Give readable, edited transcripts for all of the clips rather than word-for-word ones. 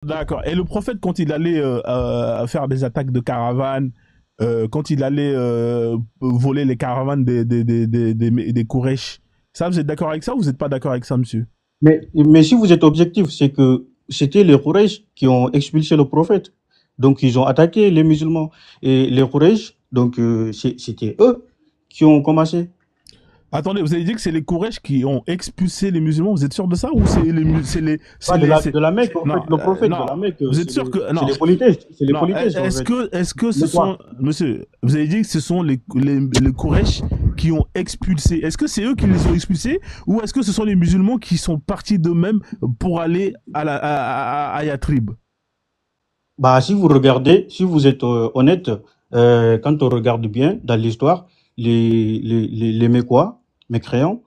D'accord. Et le prophète, quand il allait faire des attaques de caravanes, quand il allait voler les caravanes des Quraysh, ça, vous êtes d'accord avec ça ou vous n'êtes pas d'accord avec ça, monsieur? Mais si vous êtes objectif, c'est que c'était les Quraysh qui ont expulsé le prophète. Donc, ils ont attaqué les musulmans. Et les Quraysh, donc, c'était eux qui ont commencé. Attendez, vous avez dit que c'est les Quraysh qui ont expulsé les musulmans. Vous êtes sûr de ça ou c'est Pas les, de la Mecque, en fait, non, le prophète de non. la Mecque, Vous êtes sûr que c'est non, les polythéistes. C'est les non. polythéistes, en fait. Est-ce que ce Mais sont, quoi? monsieur, vous avez dit que ce sont les Quraysh qui ont expulsé. Est-ce que c'est eux qui les ont expulsés ou est-ce que ce sont les musulmans qui sont partis d'eux-mêmes pour aller à Yatrib? Bah, si vous regardez, si vous êtes honnête, quand on regarde bien dans l'histoire, les Mécois, mécréants,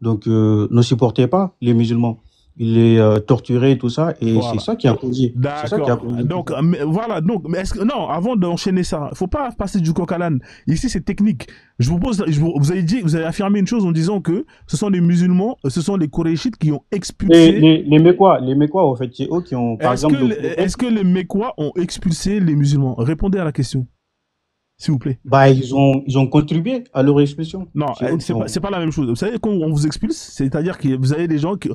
donc ne supportaient pas les musulmans. Ils les torturaient et tout ça, et Voilà. c'est ça qui a D'accord. causé tout Donc, ça. voilà. Donc, mais est-ce que, non, avant d'enchaîner ça, il faut pas passer du coq à l'âne. Ici, c'est technique. Je vous pose, vous avez dit, vous avez affirmé une chose en disant que ce sont les musulmans, ce sont les Korachites qui ont expulsé. Les Mécois, en fait, c'est eux qui ont, par exemple, le prophète. Est-ce que les Mécois ont expulsé les musulmans? Répondez à la question, s'il vous plaît. Bah, ils ont contribué à leur expulsion. Non, C'est eux qui ont. c'est pas la même chose. Vous savez, quand on vous expulse, c'est-à-dire que vous avez des gens qui.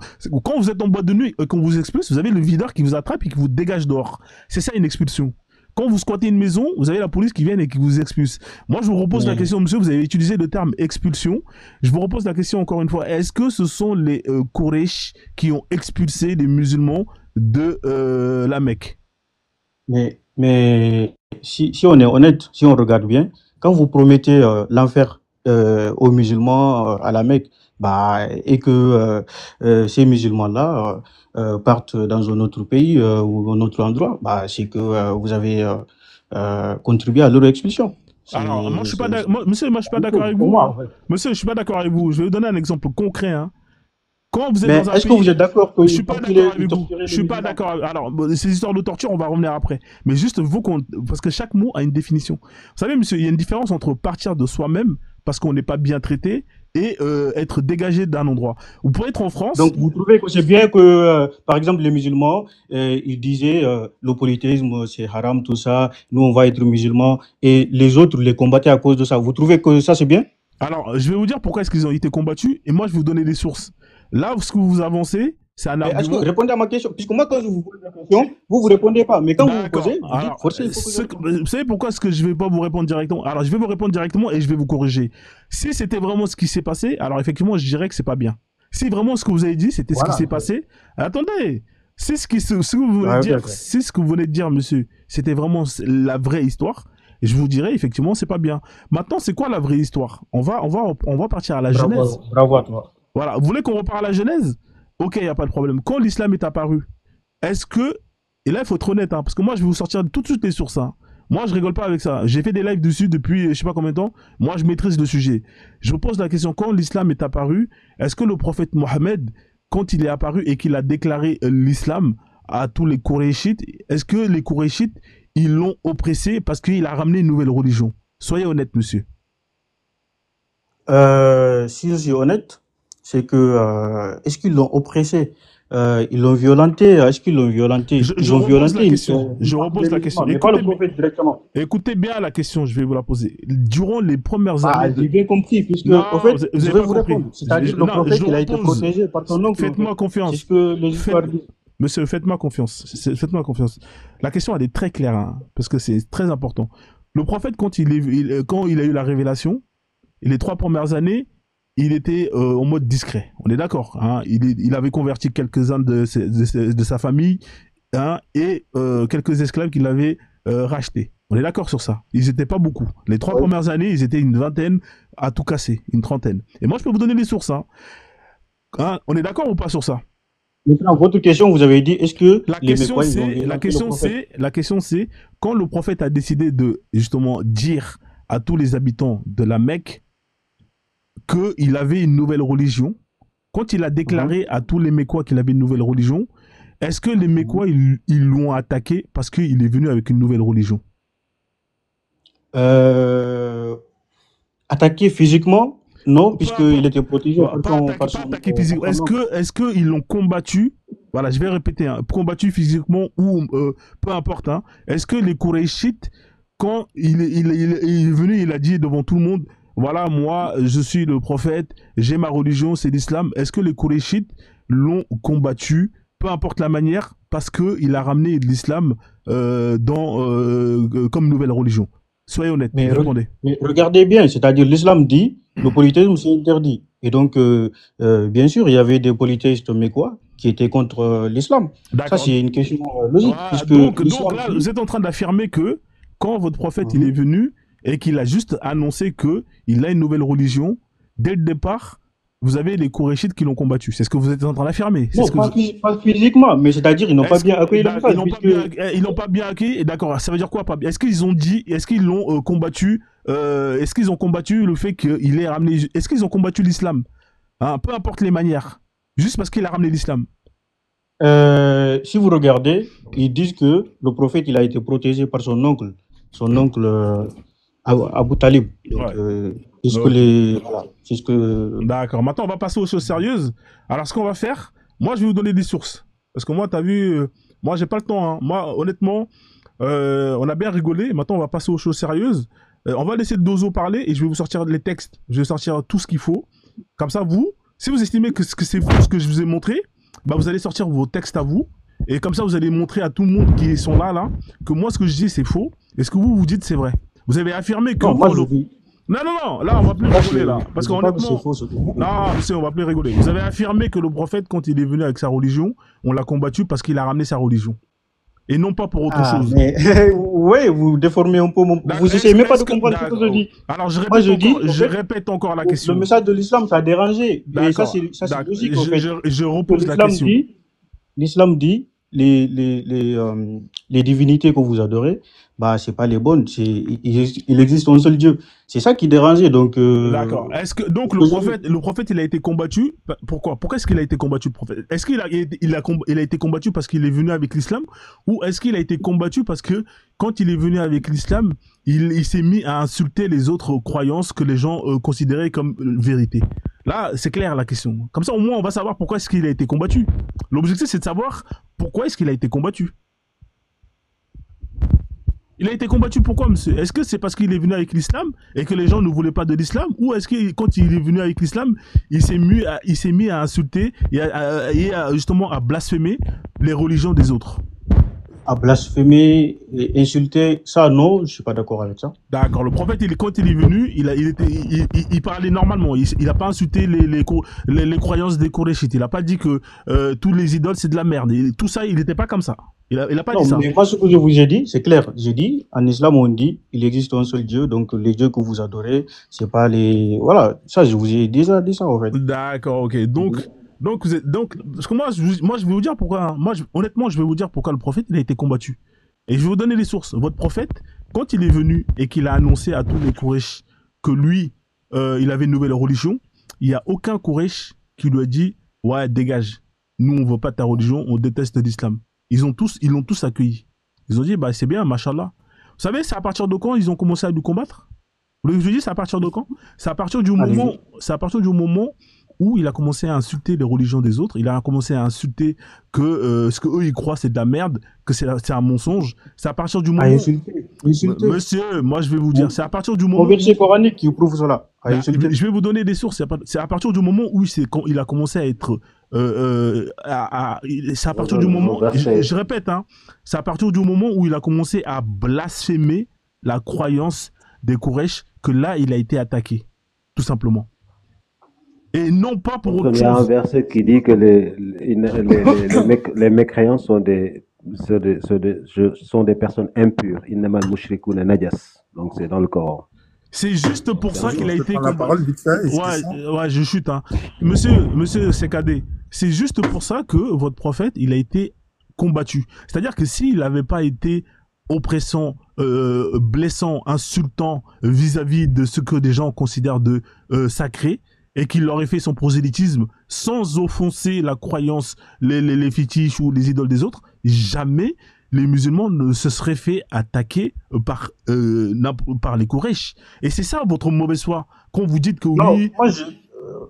Quand vous êtes en boîte de nuit et qu'on vous expulse, vous avez le videur qui vous attrape et qui vous dégage dehors. C'est ça une expulsion. Quand vous squattez une maison, vous avez la police qui vient et qui vous expulse. Moi, je vous repose la Mais, question, monsieur, vous avez utilisé le terme expulsion. Je vous repose la question encore une fois. Est-ce que ce sont les Quraysh qui ont expulsé les musulmans de la Mecque? mais si on est honnête, si on regarde bien, quand vous promettez l'enfer aux musulmans à la Mecque, bah, et que ces musulmans-là partent dans un autre pays ou un autre endroit, bah, c'est que vous avez contribué à leur expulsion. Alors, moi, je suis pas C'est monsieur, moi, je suis pas la même d'accord chose avec pour vous, moi, en hein. fait. Monsieur, je suis pas d'accord avec vous. Je vais vous donner un exemple concret, hein. Quand vous êtes Mais dans un est-ce que vous pays, êtes d'accord je suis qu'il pas torturait, d'accord il avec vous. torturait Je les suis pas musulmans? d'accord. Alors, bon, ces histoires de torture, on va revenir après. Mais juste, vous qu'on, parce que chaque mot a une définition. Vous savez, monsieur, il y a une différence entre partir de soi-même parce qu'on n'est pas bien traité et être dégagé d'un endroit. Vous pouvez être en France. Donc, vous trouvez que c'est bien que, par exemple, les musulmans, ils disaient le polythéisme, c'est haram, tout ça, nous, on va être musulmans, et les autres les combattaient à cause de ça. Vous trouvez que ça, c'est bien? Alors, je vais vous dire pourquoi est-ce qu'ils ont été combattus et moi, je vais vous donner des sources. Là, ce que vous avancez, c'est un Mais est-ce que, argument. répondez à ma question, puisque moi, quand je vous pose la question, vous répondez pas. Mais quand vous vous D'accord. posez, vous dites, Alors, forcément, il faut que je réponde. vous savez pourquoi est-ce que je vais pas vous répondre directement? Alors, je vais vous répondre directement et je vais vous corriger. Si c'était vraiment ce qui s'est passé, alors effectivement, je dirais que c'est pas bien. Si vraiment ce que vous avez dit, c'était ce qui s'est Voilà. passé, attendez. C'est ce que vous venez Ouais, de ok, dire, ok. c'est ce que vous venez de dire, monsieur. C'était vraiment la vraie histoire. Et je vous dirais, effectivement, c'est pas bien. Maintenant, c'est quoi la vraie histoire? On va partir à la Genèse. Bravo à toi. Voilà. Vous voulez qu'on repart à la Genèse? Ok, il n'y a pas de problème. Quand l'islam est apparu, est-ce que, et là il faut être honnête, hein, parce que moi je vais vous sortir tout de suite les sources, hein. Moi je rigole pas avec ça. J'ai fait des lives dessus depuis je sais pas combien de temps. Moi je maîtrise le sujet. Je vous pose la question, quand l'islam est apparu, est-ce que le prophète Mohammed, quand il est apparu et qu'il a déclaré l'islam à tous les Kourachites, est-ce que les Kourachites, ils l'ont oppressé parce qu'il a ramené une nouvelle religion? Soyez honnête, monsieur. Si je suis honnête, c'est que, est-ce qu'ils l'ont oppressé? Ils l'ont violenté? Est-ce qu'ils l'ont violenté? Je Ils ont repose la violenté question. une Je partie des repose la question. musulmans, mais pas le Écoutez, prophète directement. écoutez bien la question, je vais vous la poser. Durant les premières Bah, années de, j'ai bien compris, puisque, au non, fait, vous je n'avez vais pas vous compris. répondre. C'est-à-dire, le Non, je prophète, vous il a été repose. protégé par son oncle, en fait. Faites-moi C'est ce confiance. que les Faites... histoires disent. Monsieur, faites-moi confiance. Faites-moi confiance. La question, elle est très claire, hein, parce que c'est très important. Le prophète, quand il a eu la révélation, et les 3 premières années, il était en mode discret. On est d'accord, hein. Il avait converti quelques-uns de sa famille, hein, et quelques esclaves qu'il avait rachetés. On est d'accord sur ça. Ils n'étaient pas beaucoup. Les trois Oui. premières années, ils étaient une vingtaine à tout casser, une trentaine. Et moi, je peux vous donner les sources, hein. Hein, on est d'accord ou pas sur ça? Maintenant, votre question, vous avez dit, est-ce que La les question Mécois, ils ont c'est, violenté le prophète? quand le prophète a décidé de justement dire à tous les habitants de la Mecque qu'il avait une nouvelle religion, quand il a Mhm, déclaré à tous les Mécois qu'il avait une nouvelle religion, est-ce que les mhm. Mécois ils l'ont attaqué parce qu'il est venu avec une nouvelle religion? Euh, Attaqué physiquement? Non, Peu puisqu'il importe. était protégé Pas par attaqué, pas son, attaqué physiquement. par son oncle. Est-ce que ils l'ont combattu voilà, je vais répéter, hein, combattu physiquement ou peu importe, hein, est-ce que les Kourachites, quand il est venu, il a dit devant tout le monde, voilà, moi, je suis le prophète, j'ai ma religion, c'est l'islam, est-ce que les Kourachites l'ont combattu, peu importe la manière, parce qu'il a ramené l'islam comme nouvelle religion? Soyez honnête, Mais, répondez. mais regardez bien, c'est-à-dire l'islam dit le polythéisme c'est interdit. Et donc, bien sûr, il y avait des polythéistes mécois qui étaient contre l'islam. Ça, D'accord. c'est une question logique, Voilà, puisque donc l'islam là, vous dit. êtes en train d'affirmer que quand votre prophète il est Mhm. venu et qu'il a juste annoncé que il a une nouvelle religion, dès le départ, vous avez les Kourachites qui l'ont combattu. C'est ce que vous êtes en train d'affirmer. C'est Non, ce que vous... pas physiquement, mais c'est-à-dire ils n'ont pas Est-ce que bien accueilli le ils message, n'ont pas puisque bien, ils n'ont pas bien acquis? D'accord. Ça veut dire quoi pas bien? Est-ce qu'ils ont dit, est-ce qu'ils l'ont combattu? Est-ce qu'ils ont combattu le fait qu'il ait ramené? Est-ce qu'ils ont combattu l'islam? Hein, peu importe les manières, juste parce qu'il a ramené l'islam. si vous regardez, ils disent que le prophète il a été protégé par son oncle Abu Talib. Donc, Ouais. c'est ce que Ok. voilà, c'est ce que. D'accord. Maintenant, on va passer aux choses sérieuses. Alors, ce qu'on va faire, moi, je vais vous donner des sources. Parce que moi, tu as vu, moi, j'ai pas le temps, hein. Moi, honnêtement, on a bien rigolé. Maintenant, on va passer aux choses sérieuses. On va laisser Dozo parler et je vais vous sortir les textes. Je vais sortir tout ce qu'il faut. Comme ça, vous, si vous estimez que c'est faux ce que je vous ai montré, bah, vous allez sortir vos textes à vous. Et comme ça, vous allez montrer à tout le monde qui sont là, que moi, ce que je dis, c'est faux. Et ce que vous dites, c'est vrai. Vous avez affirmé que Non, moi quand je le... dis. Non, non, non, là, on va plus Moi, rigoler, là. je Parce dis pas que c'est qu'honnêtement, faux ce que vous dites. non, monsieur, on va plus rigoler. Vous avez affirmé que le prophète, quand il est venu avec sa religion, on l'a combattu parce qu'il a ramené sa religion. Et non pas pour autre Ah, chose. mais oui, vous déformez un peu mon. Vous essayez même pas de comprendre ce que je dis. Alors, Moi, je dis, en je fait, répète encore la le question. message de l'islam, ça a dérangé. Et D'accord. ça, c'est D'accord. logique, en fait. Je Que repose la question. l'islam dit, les divinités que vous adorez, bah, c'est pas les bonnes. Il existe un seul Dieu. C'est ça qui dérangeait. Donc, D'accord. Est-ce que donc aujourd'hui, le prophète, il a été combattu? Pourquoi? Pourquoi est-ce qu'il a été combattu, le prophète? Est-ce il a été combattu parce qu'il est venu avec l'islam, ou est-ce qu'il a été combattu parce que quand il est venu avec l'islam, il s'est mis à insulter les autres croyances que les gens considéraient comme vérité? Là, c'est clair la question. Comme ça, au moins, on va savoir pourquoi est-ce qu'il a été combattu. L'objectif, c'est de savoir pourquoi est-ce qu'il a été combattu. Il a été combattu pourquoi, monsieur? Est-ce que c'est parce qu'il est venu avec l'islam et que les gens ne voulaient pas de l'islam? Ou est-ce que quand il est venu avec l'islam, il s'est mis à insulter justement à blasphémer les religions des autres? à blasphémer et insulter, ça, non, je suis pas d'accord avec ça. D'accord. Le prophète, quand il est venu, il parlait normalement. Il n'a pas insulté les croyances des Koréchites. Il n'a pas dit que tous les idoles, c'est de la merde. Tout ça, il n'était pas comme ça. Il a pas dit Non, ça. mais moi, ce que je vous ai dit, c'est clair. J'ai dit, en islam, on dit, il existe un seul Dieu, donc les dieux que vous adorez, c'est pas les. Voilà, ça, je vous ai déjà dit ça, en fait. D'accord, ok. Parce que moi, je vais vous dire pourquoi. Honnêtement, je vais vous dire pourquoi le prophète, il a été combattu. Et je vais vous donner les sources. Votre prophète, quand il est venu et qu'il a annoncé à tous les Quraysh que lui, il avait une nouvelle religion, il n'y a aucun Quraysh qui lui a dit, ouais, dégage. Nous, on ne veut pas ta religion, on déteste l'islam. Ils l'ont tous accueilli. Ils ont dit, bah, c'est bien, machallah. Vous savez, c'est à partir de quand ils ont commencé à nous combattre? Vous voulez que je vous dise, c'est à partir de quand? Allez-y. C'est à partir du moment où il a commencé à insulter les religions des autres. Il a commencé à insulter que ce que eux ils croient c'est de la merde, que c'est un mensonge. C'est à partir du À moment, insulter. Insulter. monsieur, moi je vais vous dire, c'est à partir du Mon moment verset coranique qui prouve cela. À insulter. je vais vous donner des sources. C'est à partir du moment où il a commencé à être, c'est à partir du moment, je répète, hein, c'est à partir du moment où il a commencé à blasphémer la croyance des Quraysh que là il a été attaqué, tout simplement. Et non pas pour autre Il y a un chose. verset qui dit que les mécréants sont sont des personnes impures. Innamal mushrikuna najas. Donc c'est dans le Coran. C'est juste pour ça qu'il a Je été prends la parole vite fait. Ouais, je chute. Hein. Monsieur CKD, c'est juste pour ça que votre prophète, il a été combattu. C'est-à-dire que s'il n'avait pas été oppressant, blessant, insultant vis-à-vis de ce que des gens considèrent de sacré, et qu'il aurait fait son prosélytisme sans offenser la croyance, les fétiches ou les idoles des autres, jamais les musulmans ne se seraient fait attaquer par les Quraysh. Et c'est ça votre mauvaise foi. Quand vous dites que Non, oui... moi,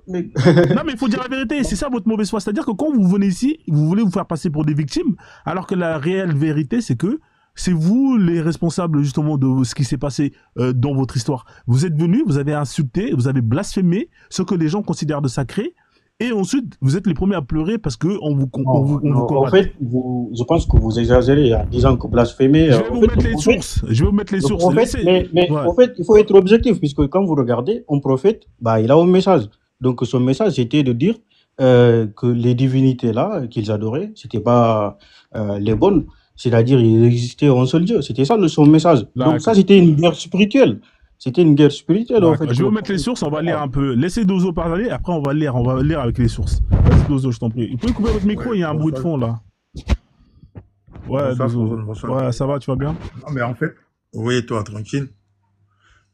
mais- Non, mais il faut dire la vérité. C'est ça votre mauvaise foi. C'est-à-dire que quand vous venez ici, vous voulez vous faire passer pour des victimes, alors que la réelle vérité, c'est que c'est vous les responsables justement de ce qui s'est passé dans votre histoire. Vous êtes venus, vous avez insulté, vous avez blasphémé ce que les gens considèrent de sacré, et ensuite vous êtes les premiers à pleurer parce que on vous En combat. fait, je pense que vous exagérez en disant que blasphémer. Je vais vous mettre les sources. Je vais vous mettre les Le sources. prophète, mais Ouais. en fait, il faut être objectif, puisque quand vous regardez, un prophète, bah, il a un message. Donc, son message, c'était de dire que les divinités là qu'ils adoraient, c'était pas les bonnes. C'est-à-dire, il existait un seul Dieu. C'était ça son message. Donc, ça, D'accord. c'était une guerre spirituelle. C'était une guerre spirituelle, en fait. D'accord. Je vais vous mettre les sources, on va lire un peu. Laissez Dozo parler, après on va lire avec les sources. Vas-y Dozo, je t'en prie. Vous pouvez couper votre micro, Ouais, il y a un bruit de fond là. Ouais, bonsoir, Dozo. bonsoir. Ouais, ça va, tu vas bien? Non, mais en fait, oui, toi, tranquille.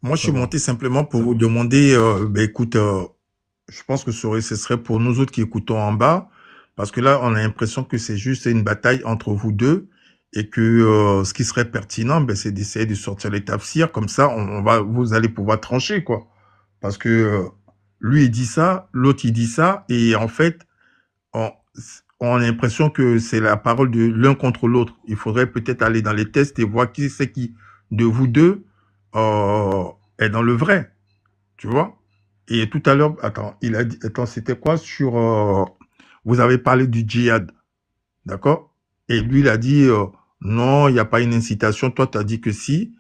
Moi, je Ça suis va. monté simplement pour vous demander, écoute, je pense que ce serait pour nous autres qui écoutons en bas, parce que là, on a l'impression que c'est juste une bataille entre vous deux, et que ce qui serait pertinent, c'est d'essayer de sortir les tafsirs, comme ça, vous allez pouvoir trancher, quoi. Parce que lui, il dit ça, l'autre, il dit ça, et en fait, on, on a l'impression que c'est la parole de l'un contre l'autre. Il faudrait peut-être aller dans les tests et voir qui c'est qui de vous deux est dans le vrai, tu vois. Et tout à l'heure, attends, il a dit, attends, c'était quoi sur, vous avez parlé du djihad, d'accord? Et lui, il a dit, non, il n'y a pas une incitation. Toi, tu as dit que si.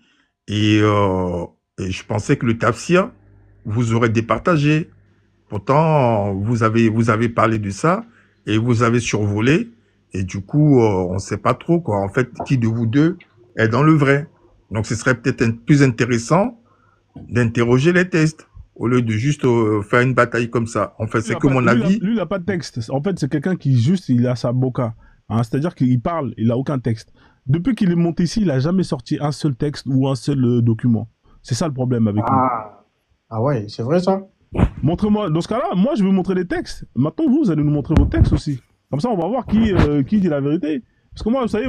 Et je pensais que le tafsir vous aurait départagé. Pourtant, vous avez parlé de ça et vous avez survolé. Et du coup, on ne sait pas trop, quoi. En fait, qui de vous deux est dans le vrai. Donc, ce serait peut-être plus intéressant d'interroger les tests au lieu de juste faire une bataille comme ça. En fait, c'est que mon avis. Lui, il n'a pas de texte. En fait, c'est quelqu'un qui juste, il a sa boca. Hein, c'est-à-dire qu'il parle, il n'a aucun texte. Depuis qu'il est monté ici, il n'a jamais sorti un seul texte ou un seul document. C'est ça le problème avec lui. Ah ouais, c'est vrai ça? Montrez-moi, dans ce cas-là, moi je vais vous montrer les textes. Maintenant, vous allez nous montrer vos textes aussi. Comme ça, on va voir qui dit la vérité. Parce que moi, vous savez,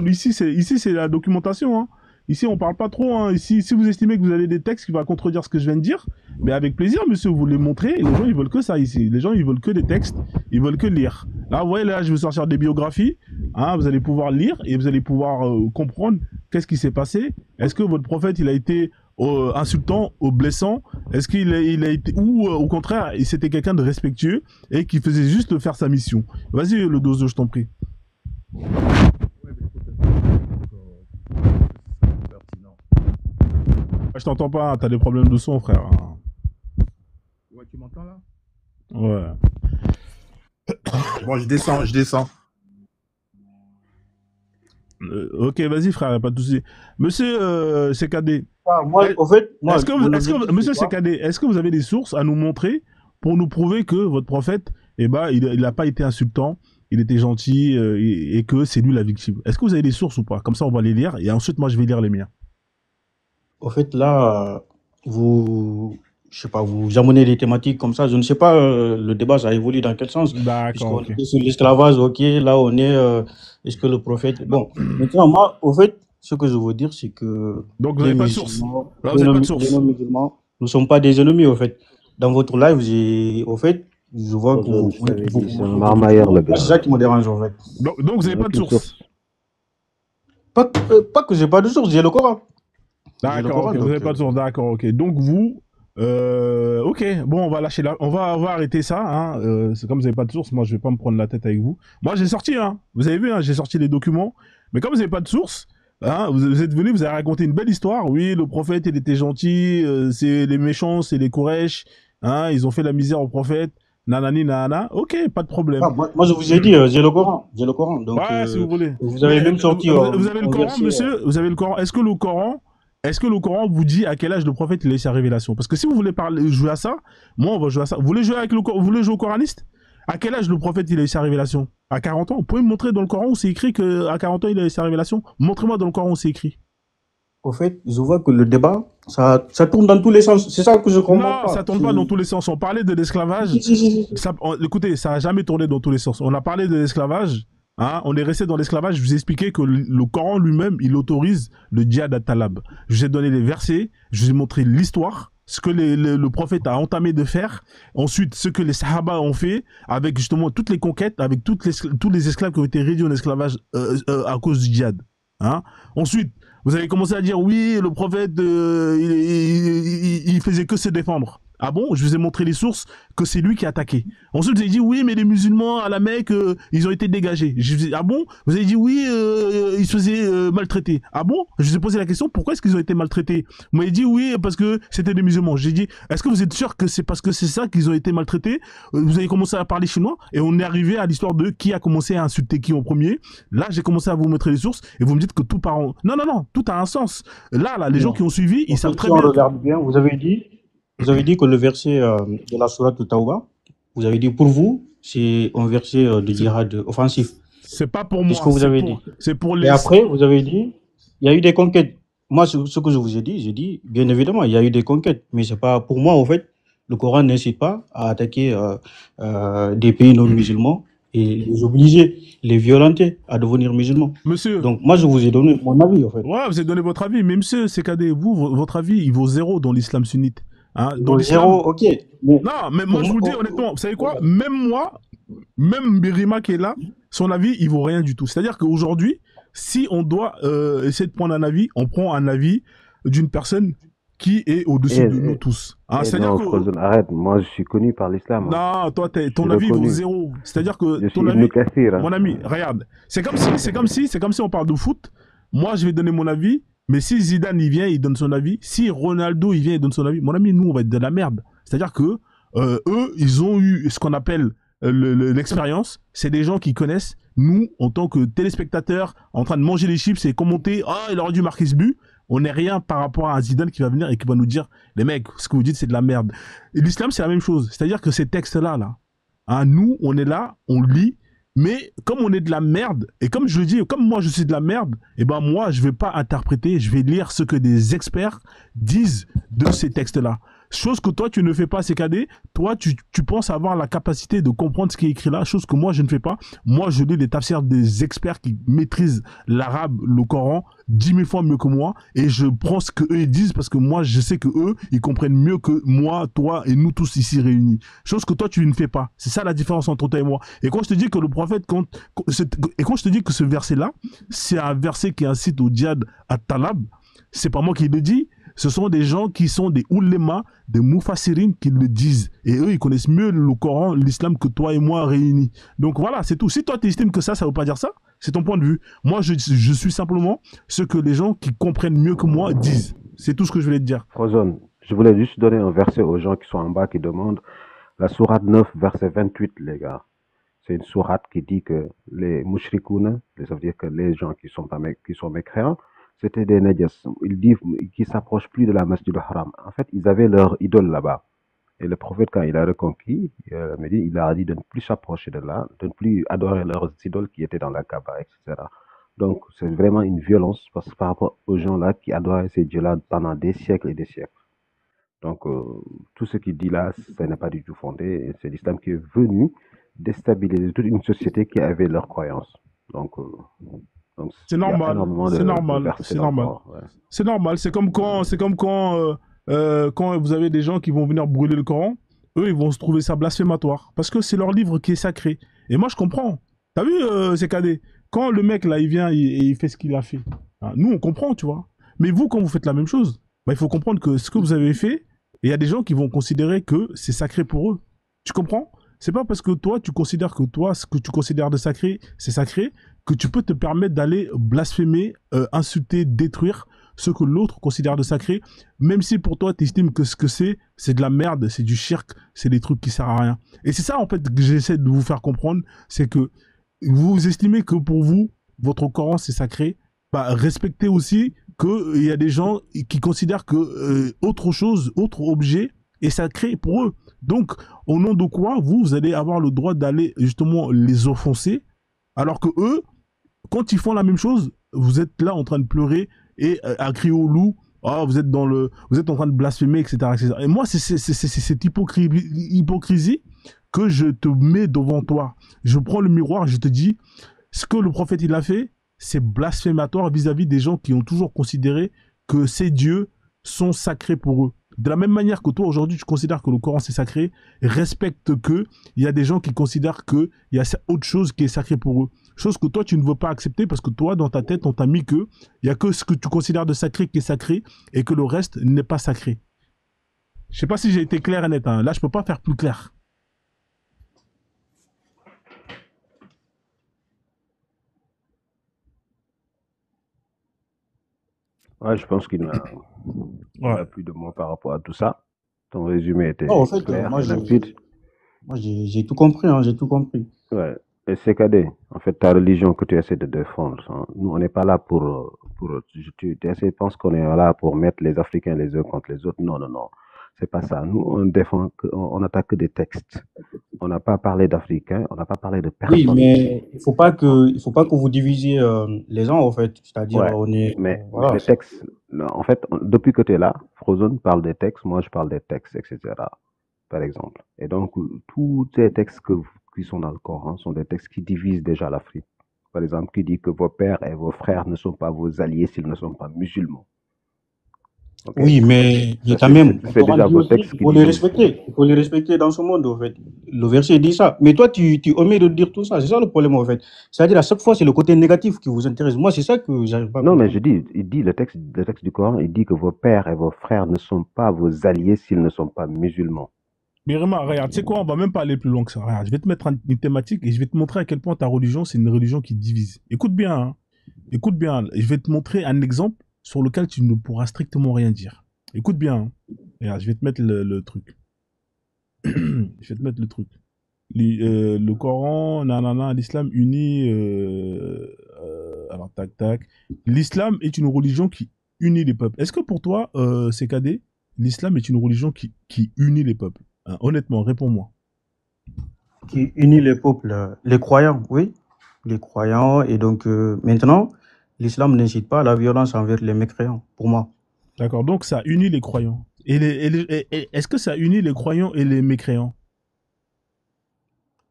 ici, c'est la documentation. Hein. Ici, on parle pas trop. Hein. Ici, si vous estimez que vous avez des textes qui vont contredire ce que je viens de dire, mais avec plaisir, monsieur, vous les montrez. Et les gens, ils veulent que ça ici. Les gens, ils veulent que des textes. Ils veulent que lire. Là, vous voyez, là, je vais sortir des biographies. Hein, vous allez pouvoir lire et vous allez pouvoir comprendre qu'est-ce qui s'est passé. Est-ce que votre prophète, il a été insultant, blessant? Est-ce qu'il a été, ou au contraire, c'était quelqu'un de respectueux et qui faisait juste faire sa mission? Vas-y, le Dozo, je t'en prie. Je t'entends pas, hein, t'as des problèmes de son, frère. Ouais, tu m'entends là? Ouais. Bon, je descends. Ok, vas-y, frère, y a pas de souci. Monsieur CKD. Moi, au fait, Est-ce que monsieur CKD, est-ce que vous avez des sources à nous montrer pour nous prouver que votre prophète, eh ben, il n'a pas été insultant, il était gentil et que c'est lui la victime? Est-ce que vous avez des sources ou pas? Comme ça, on va les lire et ensuite, moi, je vais lire les miens. Au fait, là, je sais pas, vous amenez des thématiques comme ça. Je ne sais pas, le débat, ça évolue dans quel sens. D'accord, Puisqu'on ok. était sur l'esclavage, ok, là, on est, est-ce que le prophète. Bon, maintenant, moi, au fait, ce que je veux dire, c'est que Donc, vous les n'avez pas de source. musulmans, Là, vous n'avez pas de source. les non-musulmans, nous ne sommes pas des ennemis, au fait. Dans votre live, au fait, je vois que vous. C'est un marmailleur, le gars. C'est ça qui me dérange, en fait. Donc vous n'avez pas de source. Pas que j'ai pas de source, j'ai le Coran. D'accord, ok, vous n'avez pas de source, d'accord, ok. Donc vous, ok, bon, on va lâcher là, on va arrêter ça, hein. C'est comme vous n'avez pas de source, moi je vais pas me prendre la tête avec vous. Moi j'ai sorti, hein, vous avez vu, hein, j'ai sorti les documents, mais comme vous n'avez pas de source, hein, vous êtes venu, vous avez raconté une belle histoire. Oui, le prophète, il était gentil, c'est les méchants, c'est les Quraysh, hein, ils ont fait la misère au prophète. Nanani, nanana, ok, pas de problème. Ah, moi, je vous ai dit, j'ai le Coran. J'ai le Coran. Donc, ouais, si vous voulez. Vous avez même sorti. Vous avez le Coran, monsieur? Vous avez le Coran? Est-ce que le Coran vous dit à quel âge le prophète il a eu sa révélation? Parce que si vous voulez jouer à ça, moi on va jouer à ça. Vous voulez jouer au coraniste? À quel âge le prophète il a eu sa révélation? À 40 ans? Vous pouvez me montrer dans le Coran où c'est écrit qu'à 40 ans il a eu sa révélation? Montrez-moi dans le Coran où c'est écrit. Au fait, je vois que le débat, ça tourne dans tous les sens. C'est ça que je comprends pas. Non, ça tourne pas dans tous les sens. On parlait de l'esclavage. Écoutez, ça a jamais tourné dans tous les sens. On a parlé de l'esclavage. Hein, on est resté dans l'esclavage. Je vous ai expliqué que le Coran lui-même, il autorise le djihad à Talab. Je vous ai donné les versets. Je vous ai montré l'histoire. ce que le prophète a entamé de faire, ensuite ce que les Sahaba ont fait avec justement toutes les conquêtes, avec tous les esclaves qui ont été réduits en esclavage à cause du djihad. Hein? Ensuite, vous avez commencé à dire oui, le prophète il faisait que se défendre. Ah bon? Je vous ai montré les sources que c'est lui qui a attaqué. Ensuite, vous avez dit oui, mais les musulmans à la Mecque, ils ont été dégagés. Je vous ai dit, ah bon? Vous avez dit oui, ils se faisaient maltraiter. Ah bon? Je vous ai posé la question, pourquoi est-ce qu'ils ont été maltraités? Vous m'avez dit oui, parce que c'était des musulmans. J'ai dit, est-ce que vous êtes sûr que c'est parce que c'est ça qu'ils ont été maltraités? Vous avez commencé à parler chinois et on est arrivé à l'histoire de qui a commencé à insulter qui en premier. Là, j'ai commencé à vous montrer les sources et vous me dites que tout part en... Non, tout a un sens. Là, les gens qui ont suivi, ils savent très Si on bien. regarde bien, vous avez dit que le verset de la sourate Tawbah, vous avez dit pour vous, c'est un verset de djihad offensif. C'est pas pour C'est moi. ce que vous avez dit. C'est pour les... Et après, vous avez dit, il y a eu des conquêtes. Moi, ce que je vous ai dit, j'ai dit, bien évidemment, il y a eu des conquêtes. Mais c'est pas, pour moi, en fait, le Coran n'incite pas à attaquer des pays non musulmans et les obliger, les violenter à devenir musulmans. Monsieur. Donc, moi, je vous ai donné mon avis, en fait. Ouais, vous avez donné votre avis. Mais monsieur CKD, vous, votre avis, il vaut 0 dans l'islam sunnite. Hein, dans l'islam... Zéro, ok. Mais non, mais moi, je vous le dis honnêtement, vous savez quoi? Même moi, même Birima qui est là, son avis, il vaut rien du tout. C'est-à-dire qu'aujourd'hui, si on doit essayer de prendre un avis, on prend un avis d'une personne qui est au-dessus de nous tous. Hein, c'est-à-dire non, que... Frozen, arrête, moi je suis connu par l'islam. Hein. Non, toi, ton avis vaut 0. C'est-à-dire que je ton suis avis... Kassir, hein. Mon ami, regarde, c'est comme si on parle de foot, moi je vais donner mon avis, mais si Zidane il vient, il donne son avis, si Ronaldo il vient, il donne son avis, mon ami, nous on va être de la merde. C'est-à-dire que eux, ils ont eu ce qu'on appelle l'expérience, c'est des gens qui connaissent. Nous, en tant que téléspectateurs, en train de manger les chips et commenter, ah, il aurait dû marquer ce but. On n'est rien par rapport à un Zidane qui va venir et qui va nous dire, les mecs, ce que vous dites, c'est de la merde. Et l'islam, c'est la même chose. C'est-à-dire que ces textes-là, hein, nous, on est là, on lit, mais comme on est de la merde, et comme je le dis, comme moi je suis de la merde, et ben moi, je vais pas interpréter, je vais lire ce que des experts disent de ces textes-là. Chose que toi, tu ne fais pas, CKD. Toi, tu penses avoir la capacité de comprendre ce qui est écrit là, chose que moi, je ne fais pas. Moi, je lis des tafsirs des experts qui maîtrisent l'arabe, le Coran, 10 000 fois mieux que moi, et je prends ce qu'eux ils disent parce que moi, je sais que eux, ils comprennent mieux que moi, toi et nous tous ici réunis. Chose que toi, tu ne fais pas. C'est ça la différence entre toi et moi. Et quand je te dis que le prophète, quand je te dis que ce verset-là, c'est un verset qui incite au djihad à Talab, c'est pas moi qui le dis. Ce sont des gens qui sont des oulémas, des mufassirines qui le disent. Et eux, ils connaissent mieux le Coran, l'islam que toi et moi réunis. Donc voilà, c'est tout. Si toi, tu estimes que ça veut pas dire ça, c'est ton point de vue. Moi, je suis simplement ce que les gens qui comprennent mieux que moi disent. C'est tout ce que je voulais te dire. Frozen, je voulais juste donner un verset aux gens qui sont en bas qui demandent la sourate 9, verset 28, les gars. C'est une sourate qui dit que les mushrikouna, ça veut dire que les gens qui sont mécréants, c'était des najas. Ils disent qu'ils s'approchent plus de la masjid al-haram. En fait, ils avaient leur idole là-bas. Et le prophète, quand il a reconquis, il leur a dit de ne plus s'approcher de là, de ne plus adorer leurs idoles qui étaient dans la Kaaba, etc. Donc, c'est vraiment une violence par rapport aux gens-là qui adoraient ces dieux-là pendant des siècles et des siècles. Donc, tout ce qu'il dit là, ça n'est pas du tout fondé. C'est l'islam qui est venu déstabiliser toute une société qui avait leurs croyances. Donc c'est normal, c'est normal, c'est normal. Ouais. C'est normal, c'est comme quand vous avez des gens qui vont venir brûler le Coran, eux ils vont se trouver ça blasphématoire parce que c'est leur livre qui est sacré. Et moi je comprends. T'as vu CKD, quand le mec là il vient et il fait ce qu'il a fait, hein, nous on comprend, tu vois. Mais vous quand vous faites la même chose, bah, il faut comprendre que ce que vous avez fait, il y a des gens qui vont considérer que c'est sacré pour eux. Tu comprends? C'est pas parce que toi, tu considères que toi, ce que tu considères de sacré, c'est sacré, que tu peux te permettre d'aller blasphémer, insulter, détruire ce que l'autre considère de sacré, même si pour toi, tu estimes que ce que c'est de la merde, c'est du shirk, c'est des trucs qui servent à rien. Et c'est ça, en fait, que j'essaie de vous faire comprendre, c'est que vous estimez que pour vous, votre Coran, c'est sacré, bah, respectez aussi qu'il y a des gens qui considèrent que autre chose, autre objet, est sacré pour eux. Donc, au nom de quoi, vous allez avoir le droit d'aller justement les offenser, alors que eux, quand ils font la même chose, vous êtes là en train de pleurer et à crier au loup, oh, vous êtes en train de blasphémer, etc., etc. Et moi, c'est cette hypocrisie que je te mets devant toi. Je prends le miroir, je te dis, ce que le prophète il a fait, c'est blasphématoire vis-à-vis des gens qui ont toujours considéré que ces dieux sont sacrés pour eux. De la même manière que toi, aujourd'hui, tu considères que le Coran, c'est sacré, respecte que il y a des gens qui considèrent qu'il y a autre chose qui est sacré pour eux. Chose que toi, tu ne veux pas accepter parce que toi, dans ta tête, on t'a mis que il y a que ce que tu considères de sacré qui est sacré et que le reste n'est pas sacré. Je sais pas si j'ai été clair et net. Hein. Là, je peux pas faire plus clair. Ouais, je pense qu'il n'a Ouais. plus de mots par rapport à tout ça. Ton résumé Non, en était fait, clair et limpide. j'ai tout compris, hein, j'ai tout compris. Ouais. Et c'est cadet. En fait, ta religion que tu essaies de défendre, hein, nous, on n'est pas là tu penses qu'on est là pour mettre les Africains les uns contre les autres. Non, non, non. C'est pas ça. Nous, on défend, on attaque que des textes. On n'a pas parlé d'Africains, on n'a pas parlé de Oui, personne. mais il faut pas que vous divisiez les gens, en fait. C'est-à-dire, Ouais, on est, mais voilà. les textes, non, en fait, depuis que tu es là, Frozen parle des textes, moi je parle des textes, etc. Par exemple. Et donc, tous ces textes qui sont dans le Coran sont des textes qui divisent déjà l'Afrique. Par exemple, qui dit que vos pères et vos frères ne sont pas vos alliés s'ils ne sont pas musulmans. Ok? Oui, mais il y a Ça, quand même, le c'est Coran déjà dit vos aussi textes qu'il qui faut les divisent. respecter. Il faut les respecter dans ce monde, en fait. Le verset dit ça. Mais toi, tu omets de dire tout ça. C'est ça le problème, en fait. C'est-à-dire, à chaque fois, c'est le côté négatif qui vous intéresse. Moi, c'est ça que j'arrive pas à Non, mais comprendre. il dit le texte du Coran, il dit que vos pères et vos frères ne sont pas vos alliés s'ils ne sont pas musulmans. Mais vraiment, regarde, tu sais quoi, on va même pas aller plus loin que ça. Regarde, je vais te mettre une thématique et je vais te montrer à quel point ta religion, c'est une religion qui divise. Écoute bien, hein. Écoute bien. Je vais te montrer un exemple sur lequel tu ne pourras strictement rien dire. Écoute bien, hein. Regarde, je vais te mettre le truc. Je vais te mettre le truc. Le Coran, nanana, l'islam unit. Alors, tac, tac. L'islam est une religion qui unit les peuples. Est-ce que pour toi, CKD, l'islam est une religion qui unit les peuples? Hein, honnêtement, réponds-moi. Qui unit les peuples, les croyants, oui. Les croyants. Et donc, maintenant, l'islam n'incite pas à la violence envers les mécréants, pour moi. D'accord, donc ça unit les croyants. Est-ce que ça unit les croyants et les mécréants?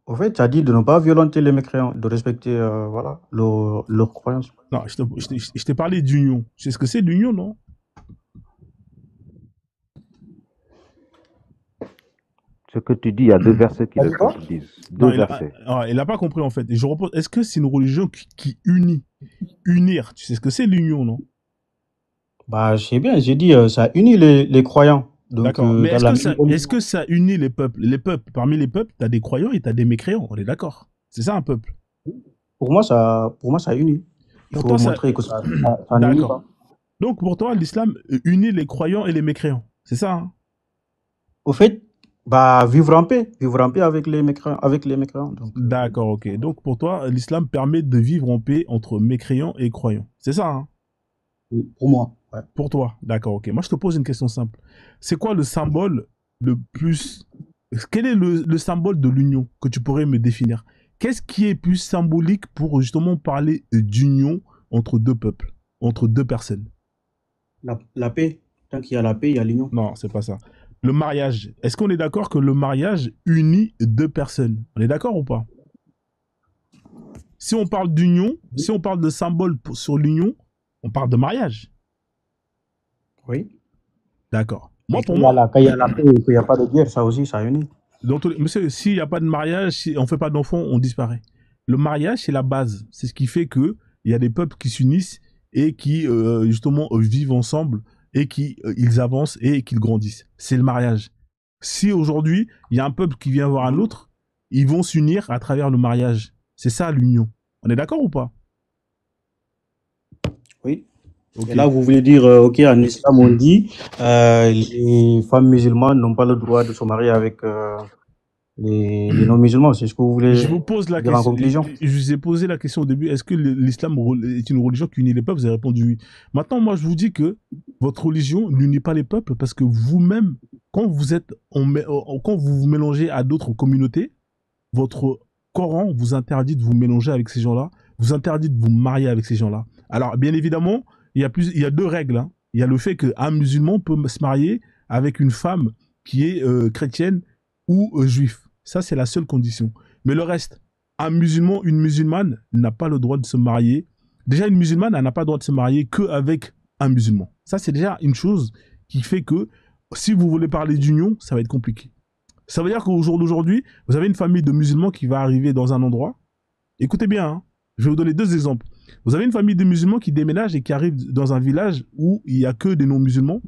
En fait, ça dit de ne pas violenter les mécréants, de respecter, voilà, leurs croyances. Non, je t'ai parlé d'union. Tu sais ce que c'est l'union, non? Ce que tu dis, il y a deux versets qui T'as le dit quoi? contredisent. Non, Deux versets. il a pas compris en fait. Et je repose. Est-ce que c'est une religion qui unit? Unir, tu sais ce que c'est l'union, non? Bah, je sais bien, j'ai dit, ça unit les croyants. Donc, D'accord. Mais dans est-ce la que même ça, religion. est-ce que ça unit les peuples? Les peuples, parmi les peuples, t'as des croyants et t'as des mécréants. On est d'accord. C'est ça un peuple. Pour moi, ça unit. Il Pour faut toi, ça. montrer que ça n'unit D'accord. pas. Donc pour toi, l'islam unit les croyants et les mécréants. C'est ça, hein? Au fait, bah, vivre en paix avec les mécréants. Donc, D'accord, ok. Donc pour toi, l'islam permet de vivre en paix entre mécréants et croyants. C'est ça, hein? oui, pour moi, ouais. Pour toi, d'accord, ok. Moi, je te pose une question simple. C'est quoi le symbole le plus... Quel est le symbole de l'union que tu pourrais me définir? Qu'est-ce qui est plus symbolique pour justement parler d'union entre deux peuples, entre deux personnes? La paix. Tant qu'il y a la paix, il y a l'union. Non, c'est pas ça. Le mariage. Est-ce qu'on est d'accord que le mariage unit deux personnes? On est d'accord ou pas? Si on parle d'union, si on parle de symbole sur l'union, on parle de mariage. Oui. D'accord. Moi, Et pour moi, quand il y a la paix et qu'il n'y a pas de guerre, ça aussi, ça unit. monsieur, s'il n'y a pas de mariage, si on ne fait pas d'enfants, on disparaît. Le mariage, c'est la base. C'est ce qui fait que il y a des peuples qui s'unissent et qui, justement, vivent ensemble et qui, ils avancent et qu'ils grandissent. C'est le mariage. Si aujourd'hui, il y a un peuple qui vient voir un autre, ils vont s'unir à travers le mariage. C'est ça l'union. On est d'accord ou pas? Oui. Ok. Et là, vous voulez dire, ok, en islam, on dit, les femmes musulmanes n'ont pas le droit de se marier avec les non-musulmans. C'est ce que vous voulez Je vous pose la dire en question. conclusion? Je vous ai posé la question au début. Est-ce que l'islam est une religion qui unit les peuples? Vous avez répondu oui. Maintenant, moi, je vous dis que votre religion n'unit pas les peuples parce que vous-même, quand quand vous vous mélangez à d'autres communautés, votre Coran vous interdit de vous mélanger avec ces gens-là, vous interdit de vous marier avec ces gens-là. Alors, bien évidemment, il y a deux règles, hein. Il y a le fait qu'un musulman peut se marier avec une femme qui est chrétienne ou juif. Ça, c'est la seule condition. Mais le reste, un musulman, une musulmane n'a pas le droit de se marier. Déjà, une musulmane, elle n'a pas le droit de se marier qu'avec un musulman. Ça, c'est déjà une chose qui fait que si vous voulez parler d'union, ça va être compliqué. Ça veut dire qu'au jour d'aujourd'hui, vous avez une famille de musulmans qui va arriver dans un endroit. Écoutez bien, hein, je vais vous donner 2 exemples. Vous avez une famille de musulmans qui déménage et qui arrive dans un village où il n'y a que des non-musulmans.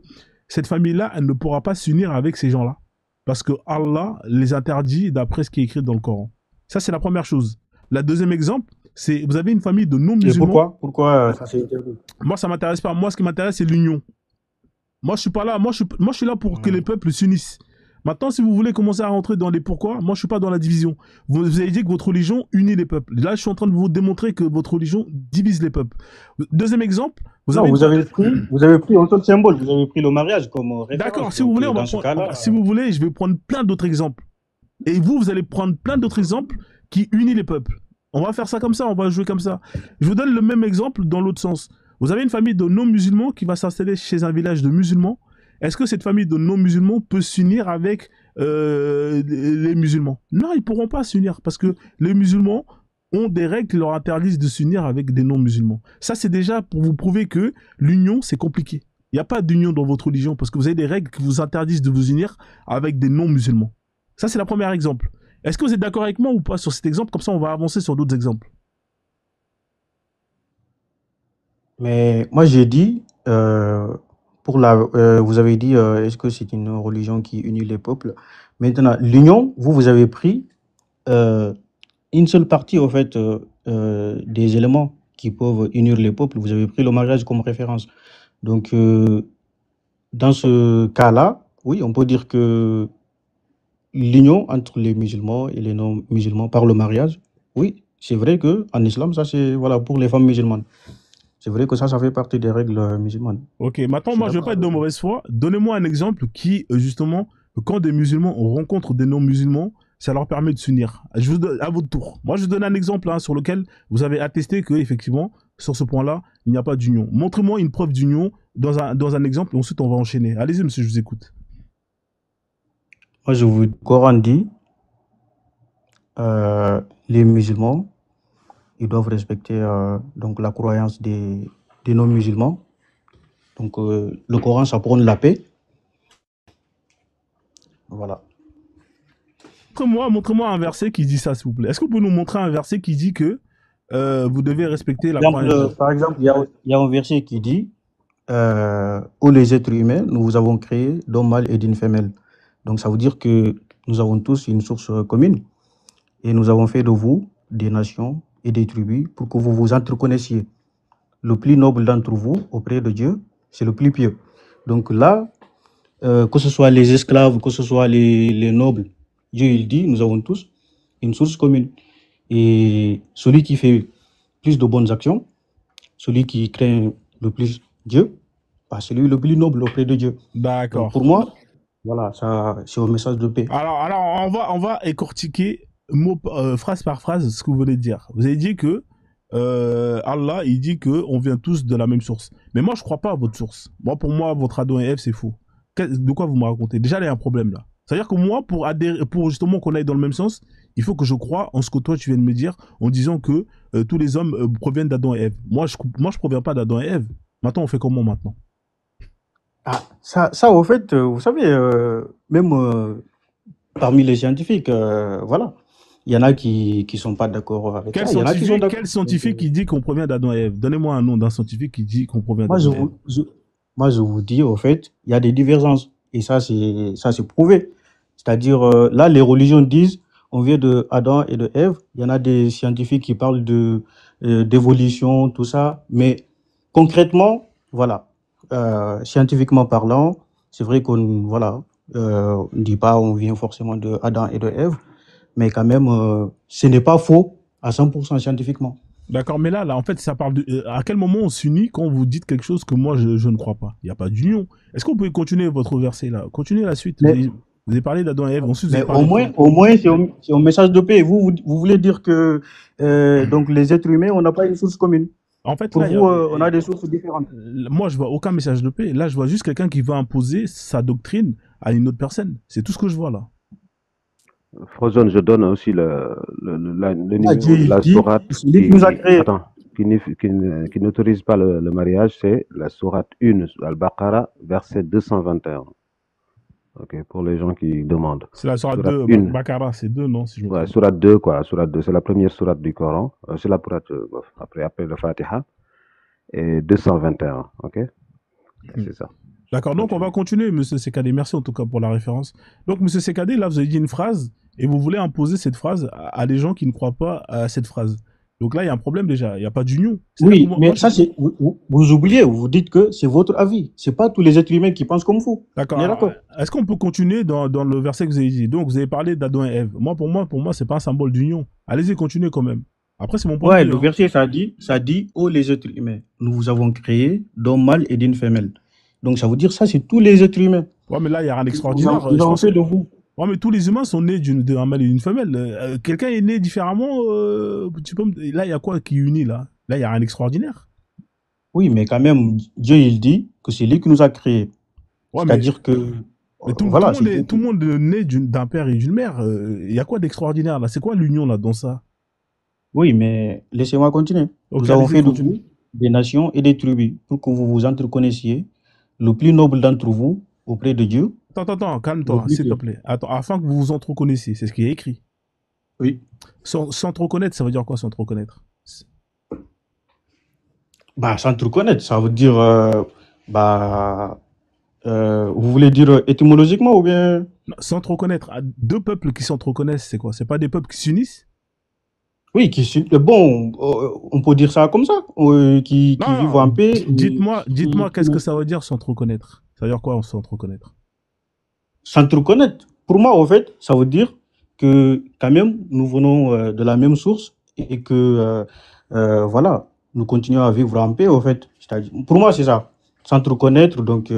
Cette famille-là, elle ne pourra pas s'unir avec ces gens-là. Parce que Allah les interdit d'après ce qui est écrit dans le Coran. Ça, c'est la première chose. La deuxième exemple, c'est vous avez une famille de Et non-musulmans. pourquoi ça s'est interdit? Moi, ça m'intéresse pas. Moi, ce qui m'intéresse, c'est l'union. Moi, je suis pas là. Moi, je suis là pour que les peuples s'unissent. Maintenant, si vous voulez commencer à rentrer dans les pourquoi, moi, je suis pas dans la division. Vous avez dit que votre religion unit les peuples. Là, je suis en train de vous démontrer que votre religion divise les peuples. Deuxième exemple, Non, vous avez pris un seul symbole, vous avez pris le mariage comme référence. D'accord, si vous voulez, si vous voulez, je vais prendre plein d'autres exemples. Et vous allez prendre plein d'autres exemples qui unissent les peuples. On va faire ça comme ça, on va jouer comme ça. Je vous donne le même exemple dans l'autre sens. Vous avez une famille de non-musulmans qui va s'installer chez un village de musulmans. Est-ce que cette famille de non-musulmans peut s'unir avec les musulmans? Non, ils ne pourront pas s'unir parce que les musulmans ont des règles qui leur interdisent de s'unir avec des non-musulmans. Ça, c'est déjà pour vous prouver que l'union, c'est compliqué. Il n'y a pas d'union dans votre religion parce que vous avez des règles qui vous interdisent de vous unir avec des non-musulmans. Ça, c'est le premier exemple. Est-ce que vous êtes d'accord avec moi ou pas sur cet exemple? Comme ça, on va avancer sur d'autres exemples. Mais moi, j'ai dit, vous avez dit, est-ce que c'est une religion qui unit les peuples? Maintenant, l'union, vous avez pris une seule partie, en fait, des éléments qui peuvent unir les peuples. Vous avez pris le mariage comme référence. Donc, dans ce cas-là, oui, on peut dire que l'union entre les musulmans et les non-musulmans par le mariage, oui, c'est vrai qu'en islam, ça c'est voilà, pour les femmes musulmanes. C'est vrai que ça fait partie des règles musulmanes. Ok, maintenant, moi, je ne vais pas être de mauvaise foi. Donnez-moi un exemple qui, justement, quand des musulmans rencontrent des non-musulmans, ça leur permet de s'unir. Je vous donne à votre tour. Moi, je donne un exemple sur lequel vous avez attesté que, effectivement, sur ce point-là, il n'y a pas d'union. Montrez-moi une preuve d'union dans un exemple et ensuite on va enchaîner. Allez-y, monsieur, je vous écoute. Moi, le Coran dit, les musulmans, ils doivent respecter donc la croyance des non-musulmans. Donc, le Coran, ça prône la paix. Voilà. Montrez-moi un verset qui dit ça, s'il vous plaît. Est-ce que vous pouvez nous montrer un verset qui dit que vous devez respecter la croyance? Par exemple, il y a un verset qui dit où les êtres humains, nous vous avons créé d'homme mâle et d'une femelle. Donc, ça veut dire que nous avons tous une source commune et nous avons fait de vous des nations et des tribus pour que vous vous entreconnaissiez. Le plus noble d'entre vous auprès de Dieu, c'est le plus pieux. Donc là, que ce soit les esclaves, que ce soit les nobles, Dieu il dit, nous avons tous une source commune. Et celui qui fait plus de bonnes actions, celui qui craint le plus Dieu, bah, c'est lui le plus noble auprès de Dieu. D'accord. Pour moi, voilà, ça c'est un message de paix. Alors on va écortiquer phrase par phrase ce que vous venez de dire. Vous avez dit que Allah, il dit que on vient tous de la même source. Mais moi, je crois pas à votre source. Moi, pour moi, votre Adam et Ève, c'est faux. De quoi vous me racontez? Déjà, il y a un problème là. C'est-à-dire que moi, pour justement qu'on aille dans le même sens, il faut que je croie en ce que toi tu viens de me dire, en disant que tous les hommes proviennent d'Adam et Ève. Moi, je proviens pas d'Adam et Ève. Maintenant, on fait comment maintenant? Ah, ça, au fait, vous savez, même parmi les scientifiques, voilà, il y en a qui sont pas d'accord avec ça. Il y en a qui sont d'accord. Quel scientifique qui dit qu'on provient d'Adam et Ève? Donnez-moi un nom d'un scientifique qui dit qu'on provient d'Adam et Ève. Moi, je vous dis, au fait, il y a des divergences. Et ça, c'est prouvé. C'est-à-dire, là, les religions disent, on vient de Adam et de Ève. Il y en a des scientifiques qui parlent d'évolution, tout ça. Mais concrètement, voilà, scientifiquement parlant, c'est vrai qu'on voilà, on ne dit pas on vient forcément de Adam et de Ève, mais quand même, ce n'est pas faux à 100% scientifiquement. D'accord, mais là, en fait, ça parle de... à quel moment on s'unit quand vous dites quelque chose que moi, je ne crois pas? Il n'y a pas d'union. Est-ce que vous pouvez continuer votre verset là? Continuez la suite. Vous avez parlé d'Adam et Ève. Ensuite, mais au moins c'est un message de paix. Vous voulez dire que donc les êtres humains, on n'a pas une source commune? En fait, pour là, vous, on a des sources différentes. Moi, je vois aucun message de paix. Là, je vois juste quelqu'un qui veut imposer sa doctrine à une autre personne. C'est tout ce que je vois là. Frozone, je donne aussi le numéro de la sourate qui n'autorise pas le mariage, c'est la sourate 1, Al-Baqarah, verset 221. Ok, pour les gens qui demandent. C'est la sourate Sourate 2, 1. Bakara, c'est 2, non, si je me Ouais, trompe. sourate 2, quoi. Sourate 2, c'est la première sourate du Coran. C'est la sourate, après le Fatiha. Et 221, ok? Hmm. C'est ça. D'accord, donc on va Continue. continuer, monsieur Sekadé. Merci en tout cas pour la référence. Donc, monsieur Sekadé, là, vous avez dit une phrase et vous voulez imposer cette phrase à des gens qui ne croient pas à cette phrase. Donc là, il y a un problème déjà. Il n'y a pas d'union. C'est-à-dire que Oui, moi, mais ça, c'est, vous oubliez, vous dites que c'est votre avis. C'est pas tous les êtres humains qui pensent comme vous. D'accord. On est Alors, d'accord? est-ce qu'on peut continuer dans le verset que vous avez dit? Donc, vous avez parlé d'Adam et Ève. Pour moi, c'est pas un symbole d'union. Allez-y, continuez quand même. Après, c'est mon point de Ouais, vue. le Hein. verset, ça dit, ô les êtres humains, nous vous avons créés d'un mâle et d'une femelle. Donc, ça veut dire ça, c'est tous les êtres humains. Ouais, mais là, il n'y a rien Nous d'extraordinaire. nous Je avons pense que. fait de vous. Ouais, mais tous les humains sont nés d'un mâle et d'une femelle. Quelqu'un est né différemment. Là, il y a quoi qui unit là? Là, il n'y a rien d'extraordinaire. Oui, mais quand même, Dieu, il dit que c'est lui qui nous a créés. Ouais, mais C'est-à-dire que, tout voilà, c'est tout le monde est né d'un père et d'une mère. Il y a quoi d'extraordinaire là? C'est quoi l'union là dans ça? oui, mais laissez-moi continuer. Ok, Nous avons allez-y, fait de continue. vous des nations et des tribus pour que vous vous entreconnaissiez, le plus noble d'entre vous auprès de Dieu, Attends, le calme-toi, plus s'il te pur. plaît. Attends, afin que vous vous entreconnaissiez, c'est ce qui est écrit. Oui. S'entreconnaître, ça veut dire quoi s'entreconnaître? Bah, s'entreconnaître, ça veut dire, bah, vous voulez dire étymologiquement ou bien? Non, s'entreconnaître. Deux peuples qui s'entreconnaissent, c'est quoi? C'est pas des peuples qui s'unissent? Oui, bon, on peut dire ça comme ça, qui vivent Non, en paix. dites-moi qu'est-ce que ça veut dire s'entreconnaître? Ça veut dire quoi s'entreconnaître? S'entreconnaître, pour moi, en fait, ça veut dire que quand même, nous venons de la même source et que, voilà, nous continuons à vivre en paix, en fait. Pour moi, c'est ça. S'entreconnaître, donc,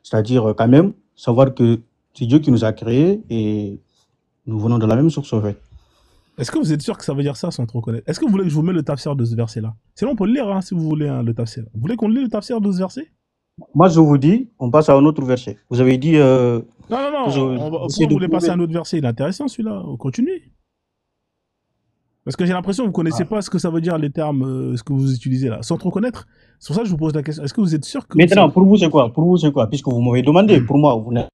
c'est-à-dire quand même savoir que c'est Dieu qui nous a créés et nous venons de la même source, en fait. Est-ce que vous êtes sûr que ça veut dire ça, s'entreconnaître? Est-ce que vous voulez que je vous mette le tafsir de ce verset-là? Sinon, on peut le lire, hein, si vous voulez, hein, le tafsir. Vous voulez qu'on lit le tafsir de ce verset? Moi, je vous dis, on passe à un autre verset. Vous avez dit Non, que pourquoi j'essaie vous de voulez passer à prouver. un autre verset? Il est intéressant, celui-là. Continuez. Parce que j'ai l'impression que vous connaissez Ah. pas ce que ça veut dire, les termes, ce que vous utilisez là. S'entreconnaître, c'est pour ça que je vous pose la question. Est-ce que vous êtes sûr que Maintenant, pour vous, c'est quoi? Pour vous, c'est quoi? Puisque vous m'avez demandé, pour moi, vous n'avez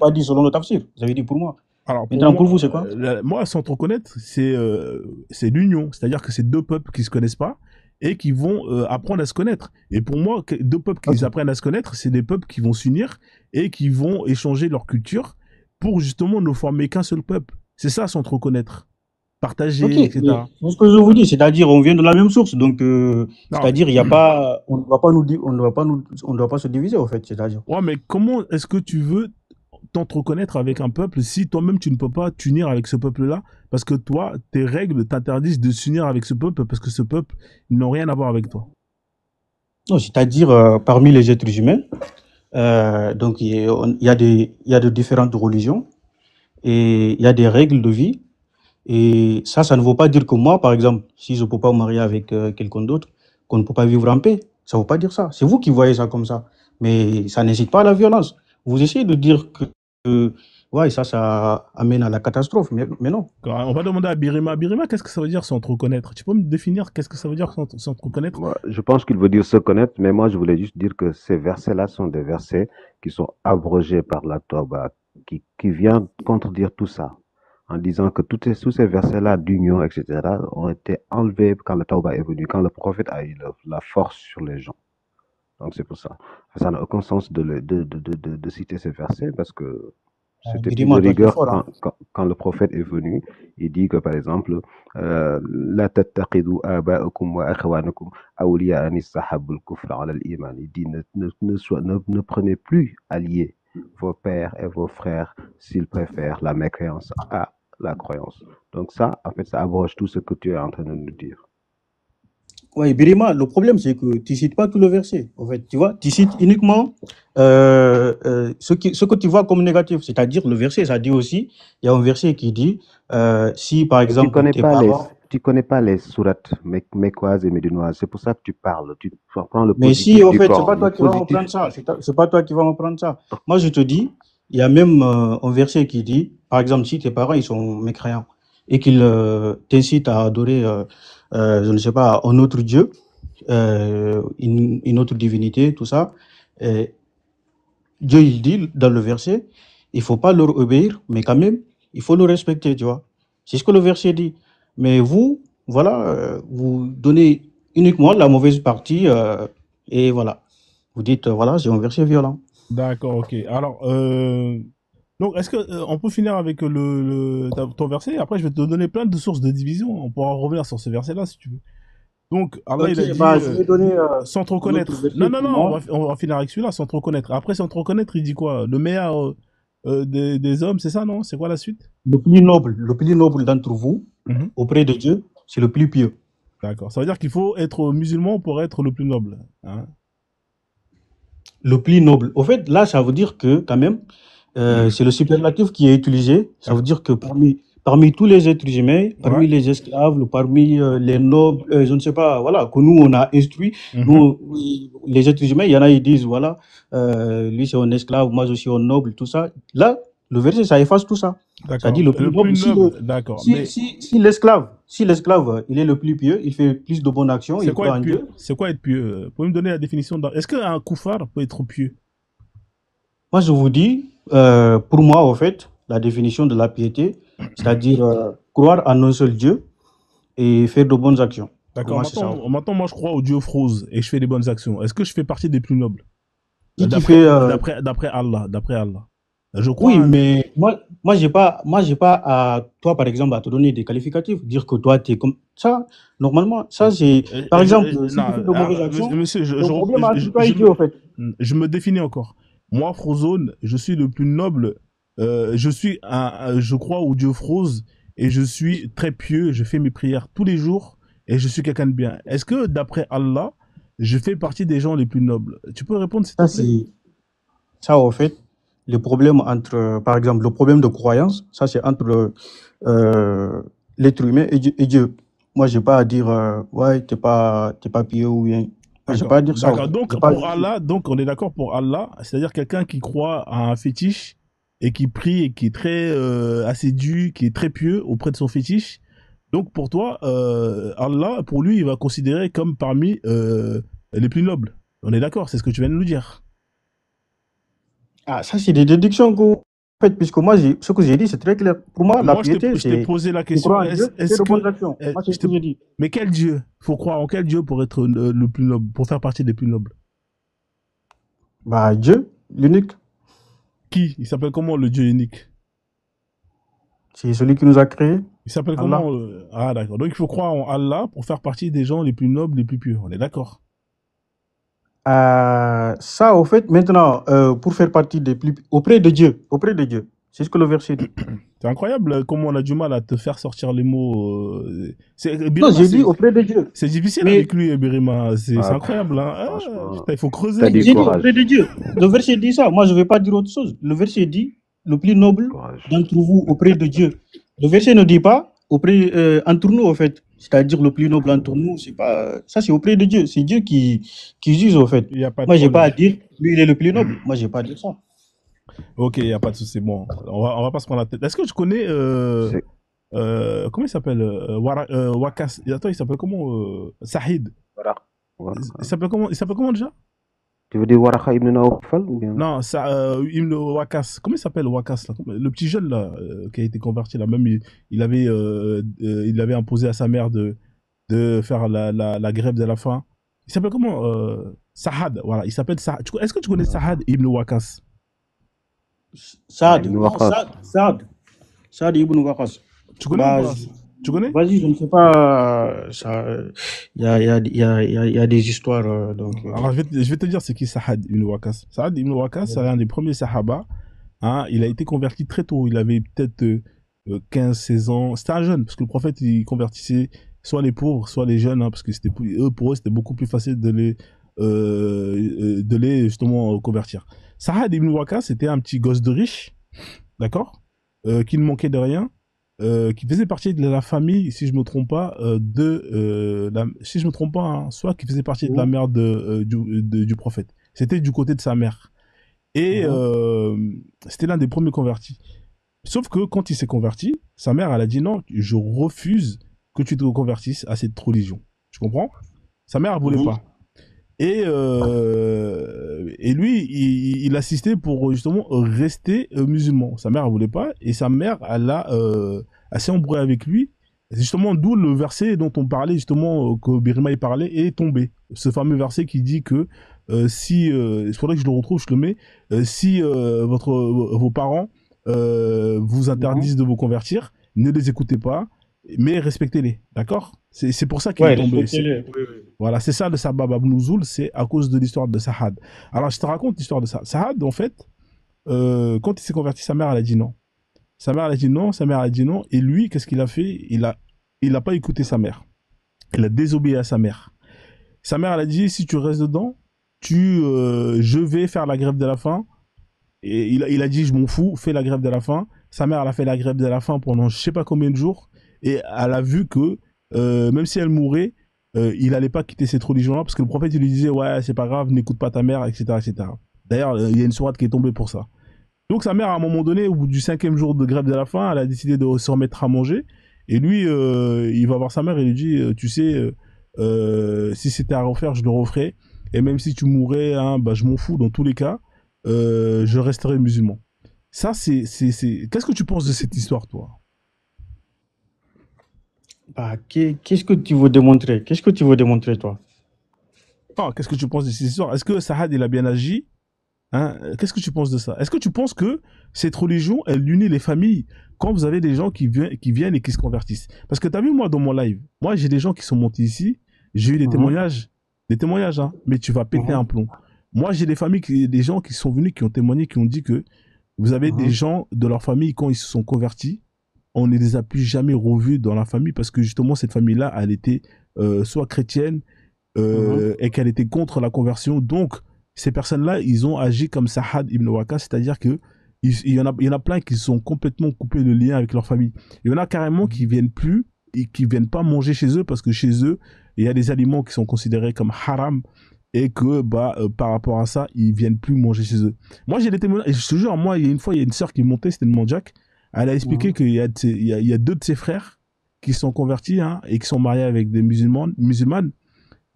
pas dit selon le tafsir. Vous avez dit pour moi. Alors, Maintenant, pour vous, c'est quoi? moi, s'entreconnaître, c'est l'union. C'est-à-dire que c'est deux peuples qui se connaissent pas et qui vont apprendre à se connaître. Et pour moi, deux peuples qui Ok. apprennent à se connaître, c'est des peuples qui vont s'unir et qui vont échanger leur culture pour justement ne former qu'un seul peuple. C'est ça, s'entreconnaître. Partager, Ok, etc. mais c'est ce que je vous dis, c'est-à-dire on vient de la même source, donc Non, c'est-à-dire il y a pas, on ne doit pas on ne doit pas se diviser en fait, c'est-à-dire. ouais, mais comment est-ce que tu veux t'entreconnaître avec un peuple si toi-même tu ne peux pas t'unir avec ce peuple-là parce que toi, tes règles t'interdisent de s'unir avec ce peuple parce que ce peuple, ils n'ont rien à voir avec toi. Non, c'est-à-dire parmi les êtres humains, donc il y a de différentes religions et il y a des règles de vie. Et ça ne veut pas dire que moi, par exemple, si je ne peux pas me marier avec quelqu'un d'autre, qu'on ne peut pas vivre en paix. Ça ne veut pas dire ça. C'est vous qui voyez ça comme ça. Mais ça n'incite pas à la violence. Vous essayez de dire que ouais, ça amène à la catastrophe. Mais non. On va demander à Birima. Birima, qu'est-ce que ça veut dire s'entreconnaître? Tu peux me définir qu'est-ce que ça veut dire s'entreconnaître? Moi, je pense qu'il veut dire se connaître, mais moi, je voulais juste dire que ces versets-là sont des versets qui sont abrogés par la Torah, qui vient contredire tout ça, en disant que tous ces versets-là d'union, etc., ont été enlevés quand la Torah est venue, quand le prophète a eu la force sur les gens. Donc c'est pour ça. Ça n'a aucun sens de citer ces versets parce que c'était plus de Birima, toi, tu es rigueur fort. Hein. quand le prophète est venu. Il dit que, par exemple, La tattaqidu aba'akum wa akhwanakum awliya an istahabbu al-kufra ala al-iman. Il dit ne prenez plus alliés vos pères et vos frères s'ils préfèrent la mécréance à la croyance. Donc ça, en fait, ça abroge tout ce que tu es en train de nous dire. Oui, Birima, le problème, c'est que tu ne cites pas tout le verset. En fait, tu vois, tu cites uniquement ce que tu vois comme négatif. C'est-à-dire, le verset, ça dit aussi, il y a un verset qui dit, si par Mais tu exemple connais tes pas parents. tu connais pas les sourates mécoises et médinoises. C'est pour ça que tu parles. Tu prends le Mais si, positif en du fait, c'est Coran. pas Le toi qui vas me positif, prendre ça. C'est pas toi qui vas me prendre ça. Moi, je te dis, il y a même un verset qui dit, par exemple, si tes parents, ils sont mécréants et qu'ils t'incitent à adorer, je ne sais pas, un autre Dieu, une autre divinité, tout ça, Dieu, il dit dans le verset, il faut pas leur obéir, mais quand même, il faut le respecter, tu vois. C'est ce que le verset dit. Mais vous, voilà, vous donnez uniquement la mauvaise partie et voilà. Vous dites, voilà, c'est un verset violent. D'accord, ok. Alors, donc, est-ce que on peut finir avec ton verset? Après, je vais te donner plein de sources de division. On pourra revenir sur ce verset-là si tu veux. Donc, Allah, Ok, il a dit, bah, je vais donner sans te un autre reconnaître. Non, verset non, pour non, moi. on va finir avec celui-là, sans te reconnaître. Après, sans te reconnaître, il dit quoi? Le meilleur des hommes, c'est ça, non? C'est quoi la suite? Le plus noble d'entre vous, Mhm. auprès de Dieu, c'est le plus pieux. D'accord. Ça veut dire qu'il faut être musulman pour être le plus noble. Hein? Le plus noble. Au fait, là, ça veut dire que, quand même, c'est le superlatif qui est utilisé. Ça veut D'accord. dire que parmi tous les êtres humains, Ouais. parmi les esclaves, parmi les nobles, je ne sais pas, voilà, que nous, on a instruit, Mhm. nous, les êtres humains, il y en a, ils disent, voilà, lui, c'est un esclave, moi, je suis un noble, tout ça. Là, le verset, ça efface tout ça. Ça dit D'accord. le plus Le plus noble. noble, d'accord. Mais Si l'esclave, il est le plus pieux, il fait plus de bonnes actions, c'est il quoi croit être en Dieu. pieux? C'est quoi être pieux? Vous pouvez me donner la définition Est-ce qu'un koufar peut être pieux? Moi, je vous dis, pour moi, au fait, la définition de la piété, c'est-à-dire croire en un seul Dieu et faire de bonnes actions. Pour D'accord. moi, c'est ça. Maintenant, moi, je crois au Dieu Froze et je fais des bonnes actions. Est-ce que je fais partie des plus nobles? Qui fait. D'après Allah. D'après Allah. Je crois Oui, en... mais j'ai pas à toi, par exemple, à te donner des qualificatifs, dire que toi, tu es comme ça. Normalement, ça, c'est. Par exemple, si tu fais non, de mauvaises actions, monsieur, c'est un problème entre toi et Dieu, me, en fait. je me définis encore. Moi, Frozone, je suis le plus noble. Je crois au Dieu Froze et je suis très pieux. Je fais mes prières tous les jours et je suis quelqu'un de bien. Est-ce que, d'après Allah, je fais partie des gens les plus nobles? Tu peux répondre, s'il te Ça, plaît? c'est. Ça, en fait, le problème entre, par exemple, le problème de croyance, ça, c'est entre l'être humain et Dieu. Moi, j'ai pas à dire, ouais, t'es pas pieux ou bien. Moi, j'ai pas D'accord, à dire ça, en d'accord. fait. Donc J'ai pas à pour juger. Allah, donc on est d'accord pour Allah, c'est-à-dire quelqu'un qui croit à un fétiche et qui prie et qui est très assidu, qui est très pieux auprès de son fétiche. Donc pour toi, Allah, pour lui, il va considérer comme parmi les plus nobles. On est d'accord, c'est ce que tu viens de nous dire. Ah, ça, c'est des déductions que vous faites, puisque moi, ce que j'ai dit, c'est très clair. Pour moi, la Moi, piété, je t'ai c'est posé la tu question. crois en Dieu, tu fais Est-ce de bonnes que, actions. Moi, c'est je ce que t'ai- j'ai dit. mais quel Dieu? Faut croire en quel Dieu pour être le plus noble, pour faire partie des plus nobles? Bah, Dieu, l'unique, Qui? Il s'appelle comment le Dieu unique? c'est celui qui nous a créés, Il s'appelle Allah. comment Ah d'accord. Donc il faut croire en Allah pour faire partie des gens les plus nobles, les plus pieux. On est d'accord. Ça, au fait, maintenant, pour faire partie des plus. Auprès de Dieu. C'est ce que le verset dit. C'est incroyable comment on a du mal à te faire sortir les mots. Non, Birima, j'ai dit auprès de Dieu. c'est difficile Mais avec lui, Birima. C'est Ah, incroyable. Hein. franchement, Putain, il faut t'as creuser. du j'ai dit auprès de courage. Dieu. Le verset dit ça. Moi, je ne vais pas dire autre chose. Le verset dit le plus noble Courage. d'entre vous auprès de Dieu. Le verset ne dit pas auprès, entre nous, en fait. C'est-à-dire le plus noble entre nous. C'est pas, ça, c'est auprès de Dieu. C'est Dieu qui juge, en fait. Il n'y a pas de Moi, je n'ai pas problème. à dire lui, il est le plus noble. Moi, je n'ai pas à dire ça. Ok, il n'y a pas de souci. Bon, on va pas se prendre la tête. Est-ce que tu connais. C'est Comment il s'appelle Wakas. Attends, il s'appelle comment Sahid. voilà. Il s'appelle comment déjà? Tu veux dire Waraka ibn Nawfal ou bien Non, ça, Ibn Wakas. Comment il s'appelle Wakas là? Le petit jeune là, qui a été converti là, même il avait imposé à sa mère de faire la grève de la faim. Il s'appelle comment Sahad, voilà, il s'appelle Sahad. Est-ce que tu connais Sahad Ibn Wakas? Saad. ibn Non, Waqas? Saad ibn Waqas. Tu connais ou Bah, pas? Tu connais? vas-y, je ne sais pas. Ça, il y a des histoires. Donc, Alors je vais te dire c'est qui Sahad Ibn Wakas. Sahad Ibn Wakas, c'est l'un des premiers Sahaba. Hein, il a été converti très tôt. Il avait peut-être 15-16 ans. C'était un jeune, parce que le prophète, il convertissait soit les pauvres, soit les jeunes, hein, parce que pour eux, c'était beaucoup plus facile de les justement convertir. Sahad Ibn Wakas, c'était un petit gosse de riche, d'accord, qui ne manquait de rien, qui faisait partie de la famille, si je me trompe pas, si je me trompe pas, hein, soit qui faisait partie de la mère du prophète. C'était du côté de sa mère. Et c'était l'un des premiers convertis. Sauf que quand il s'est converti, sa mère, elle a dit non, je refuse que tu te convertisses à cette religion. Tu comprends? Sa mère, elle voulait pas. Et Et lui, il assistait pour justement rester musulman. Sa mère, elle voulait pas. Et sa mère, elle s'est embrouillée avec lui. C'est justement d'où le verset dont on parlait, justement, que Birima il parlait, est tombé. Ce fameux verset qui dit que il faudrait que je le retrouve, je le mets, si vos parents vous interdisent de vous convertir, ne les écoutez pas, mais respectez-les. D'accord? C'est pour ça qu'il Ouais, est tombé. respectez-les. Voilà, c'est ça le Sabab Abnouzoul, c'est à cause de l'histoire de Sahad. Alors, je te raconte l'histoire de ça. Sahad, en fait, quand il s'est converti, sa mère, elle a dit non. Sa mère, elle a dit non, sa mère, elle a dit non. Et lui, qu'est-ce qu'il a fait? Il a pas écouté sa mère. Il a désobéi à sa mère. Sa mère, elle a dit, si tu restes dedans, je vais faire la grève de la faim. Et il a dit, je m'en fous, fais la grève de la faim. Sa mère, elle a fait la grève de la faim pendant je sais pas combien de jours. Et elle a vu que, même si elle mourait, il allait pas quitter cette religion-là, parce que le prophète, il lui disait, ouais, c'est pas grave, n'écoute pas ta mère, etc., etc. D'ailleurs, il y a une sourate qui est tombée pour ça. Donc sa mère, à un moment donné, au bout du 5e jour de grève de la faim, elle a décidé de se remettre à manger. Et lui, il va voir sa mère et lui dit, tu sais, si c'était à refaire, je le referais. Et même si tu mourrais, hein, bah, je m'en fous. Dans tous les cas, je resterai musulman. Ça, Qu'est-ce que tu penses de cette histoire, toi? Bah, qu'est-ce que tu veux démontrer? Qu'est-ce que tu veux démontrer, toi? Ah, qu'est-ce que tu penses de cette histoire? Est-ce que Sahad, il a bien agi? Hein, qu'est-ce que tu penses de ça? Est-ce que tu penses que cette religion, elle unit les familles quand vous avez des gens qui viennent et qui se convertissent? Parce que tu as vu, moi, dans mon live, moi, j'ai des gens qui sont montés ici, j'ai eu des témoignages, hein, mais tu vas péter un plomb. Moi, j'ai des gens qui sont venus, qui ont témoigné, qui ont dit que vous avez des gens de leur famille, quand ils se sont convertis, on ne les a plus jamais revus dans la famille parce que justement, cette famille-là, elle était soit chrétienne et qu'elle était contre la conversion. Donc, ces personnes-là, ils ont agi comme Sahad ibn Waqas, c'est-à-dire que il y en a plein qui sont complètement coupés le lien avec leur famille. Il y en a carrément qui viennent plus et qui viennent pas manger chez eux parce que chez eux, il y a des aliments qui sont considérés comme haram et que par rapport à ça, ils viennent plus manger chez eux. Moi, j'ai des témoignages, et je te jure, moi, il y a une sœur qui montait, c'était une Mandjak, elle a expliqué qu'il y a deux de ses frères qui sont convertis, hein, et qui sont mariés avec des musulmanes.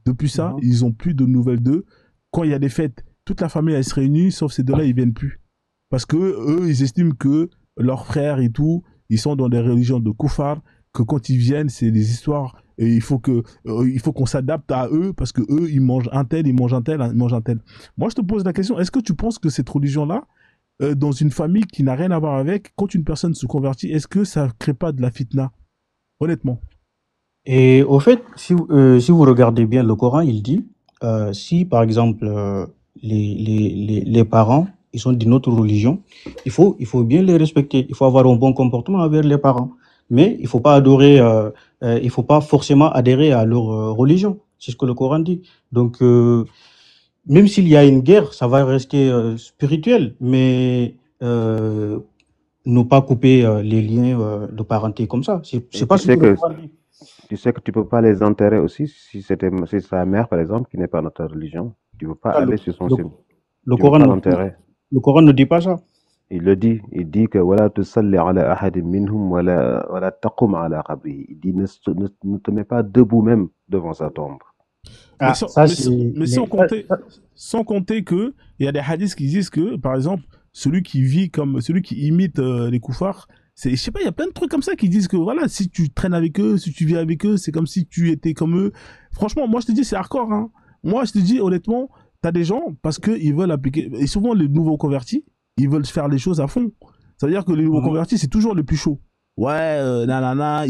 Depuis ça, ils ont plus de nouvelles d'eux. Quand il y a des fêtes, toute la famille elle se réunit, sauf ces deux-là, ils viennent plus. Parce que eux, ils estiment que leurs frères et tout, ils sont dans des religions de koufar, que quand ils viennent, c'est des histoires, et il faut qu'on s'adapte à eux, parce que eux, ils mangent un tel, ils mangent un tel, ils mangent un tel. Moi, je te pose la question, est-ce que tu penses que cette religion-là, dans une famille qui n'a rien à voir avec, quand une personne se convertit, est-ce que ça crée pas de la fitna? Honnêtement. Et au fait, si vous regardez bien le Coran, il dit, si par exemple les parents ils sont d'une autre religion, il faut bien les respecter. Il faut avoir un bon comportement avec les parents. Mais il faut pas il faut pas forcément adhérer à leur religion. C'est ce que le Coran dit. Donc, même s'il y a une guerre, ça va rester spirituel, mais ne pas couper les liens de parenté comme ça. C'est pas ce que le Coran dit. Tu sais que tu peux pas les enterrer aussi si c'est sa mère, par exemple, qui n'est pas notre religion. Tu peux pas aller sur son cimetière. Le Tu peux pas l'enterrer. Le Coran ne dit pas ça. Il le dit. Il dit que voilà, tusalli ala ahadin minhum wala taqum ala qabri. Il dit ne te mets pas debout même devant sa tombe. Mais sans compter que il y a des hadiths qui disent que, par exemple, celui qui imite les koufars, je sais pas, il y a plein de trucs comme ça qui disent que voilà, si tu traînes avec eux, si tu vis avec eux, c'est comme si tu étais comme eux. Franchement, moi je te dis, c'est hardcore, hein. Moi je te dis, honnêtement, t'as des gens, parce qu'ils veulent appliquer, et souvent les nouveaux convertis, ils veulent faire les choses à fond. Ça veut dire que les nouveaux convertis, c'est toujours le plus chaud. Ouais, nanana,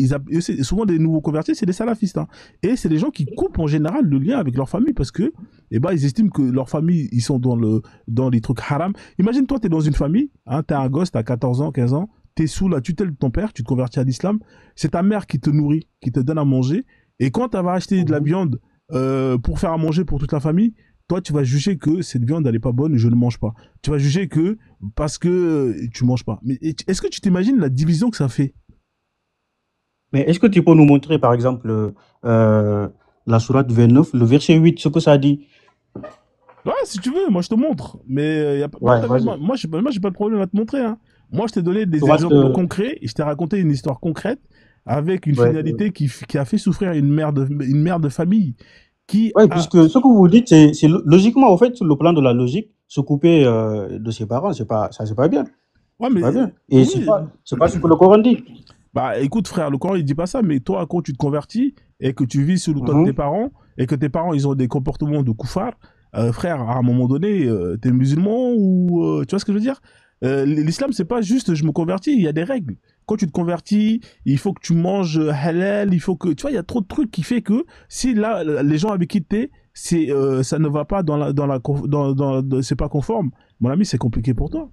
souvent des nouveaux convertis, c'est des salafistes, hein. Et c'est des gens qui coupent en général le lien avec leur famille parce que, ils estiment que leur famille, ils sont dans les trucs haram. Imagine, toi, t'es dans une famille, hein, t'es un gosse, t'as 14 ans, 15 ans, t'es sous la tutelle de ton père, tu te convertis à l'islam, c'est ta mère qui te nourrit, qui te donne à manger, et quand elle va acheter de la viande pour faire à manger pour toute la famille, toi, tu vas juger que cette viande, elle est pas bonne et je ne mange pas. Tu vas juger que parce que tu manges pas. Mais est-ce que tu t'imagines la division que ça fait? Mais est-ce que tu peux nous montrer, par exemple, la sourate 29, le verset 8, ce que ça dit? Ouais, si tu veux, moi je te montre. Mais moi, j'ai pas de problème à te montrer, hein. Moi, je t'ai donné des exemples concrets et je t'ai raconté une histoire concrète avec une finalité qui a fait souffrir une mère de famille. qui Ouais, a... puisque ce que vous dites, logiquement, en fait, sur le plan de la logique, se couper de ses parents, c'est pas bien. Ouais, C'est mais pas bien. Et oui, c'est pas ce que le Coran dit. bah écoute frère, le Coran il dit pas ça, mais toi quand tu te convertis et que tu vis sous le toit de tes Mhm. parents et que tes parents ils ont des comportements de koufar, frère, à un moment donné, t'es musulman ou tu vois ce que je veux dire. L'islam c'est pas juste je me convertis, il y a des règles. Quand tu te convertis, il faut que tu manges halal, il faut que tu vois, il y a trop de trucs qui fait que si là les gens avec qui t'es, ça ne va pas c'est pas conforme. Mon ami, c'est compliqué pour toi.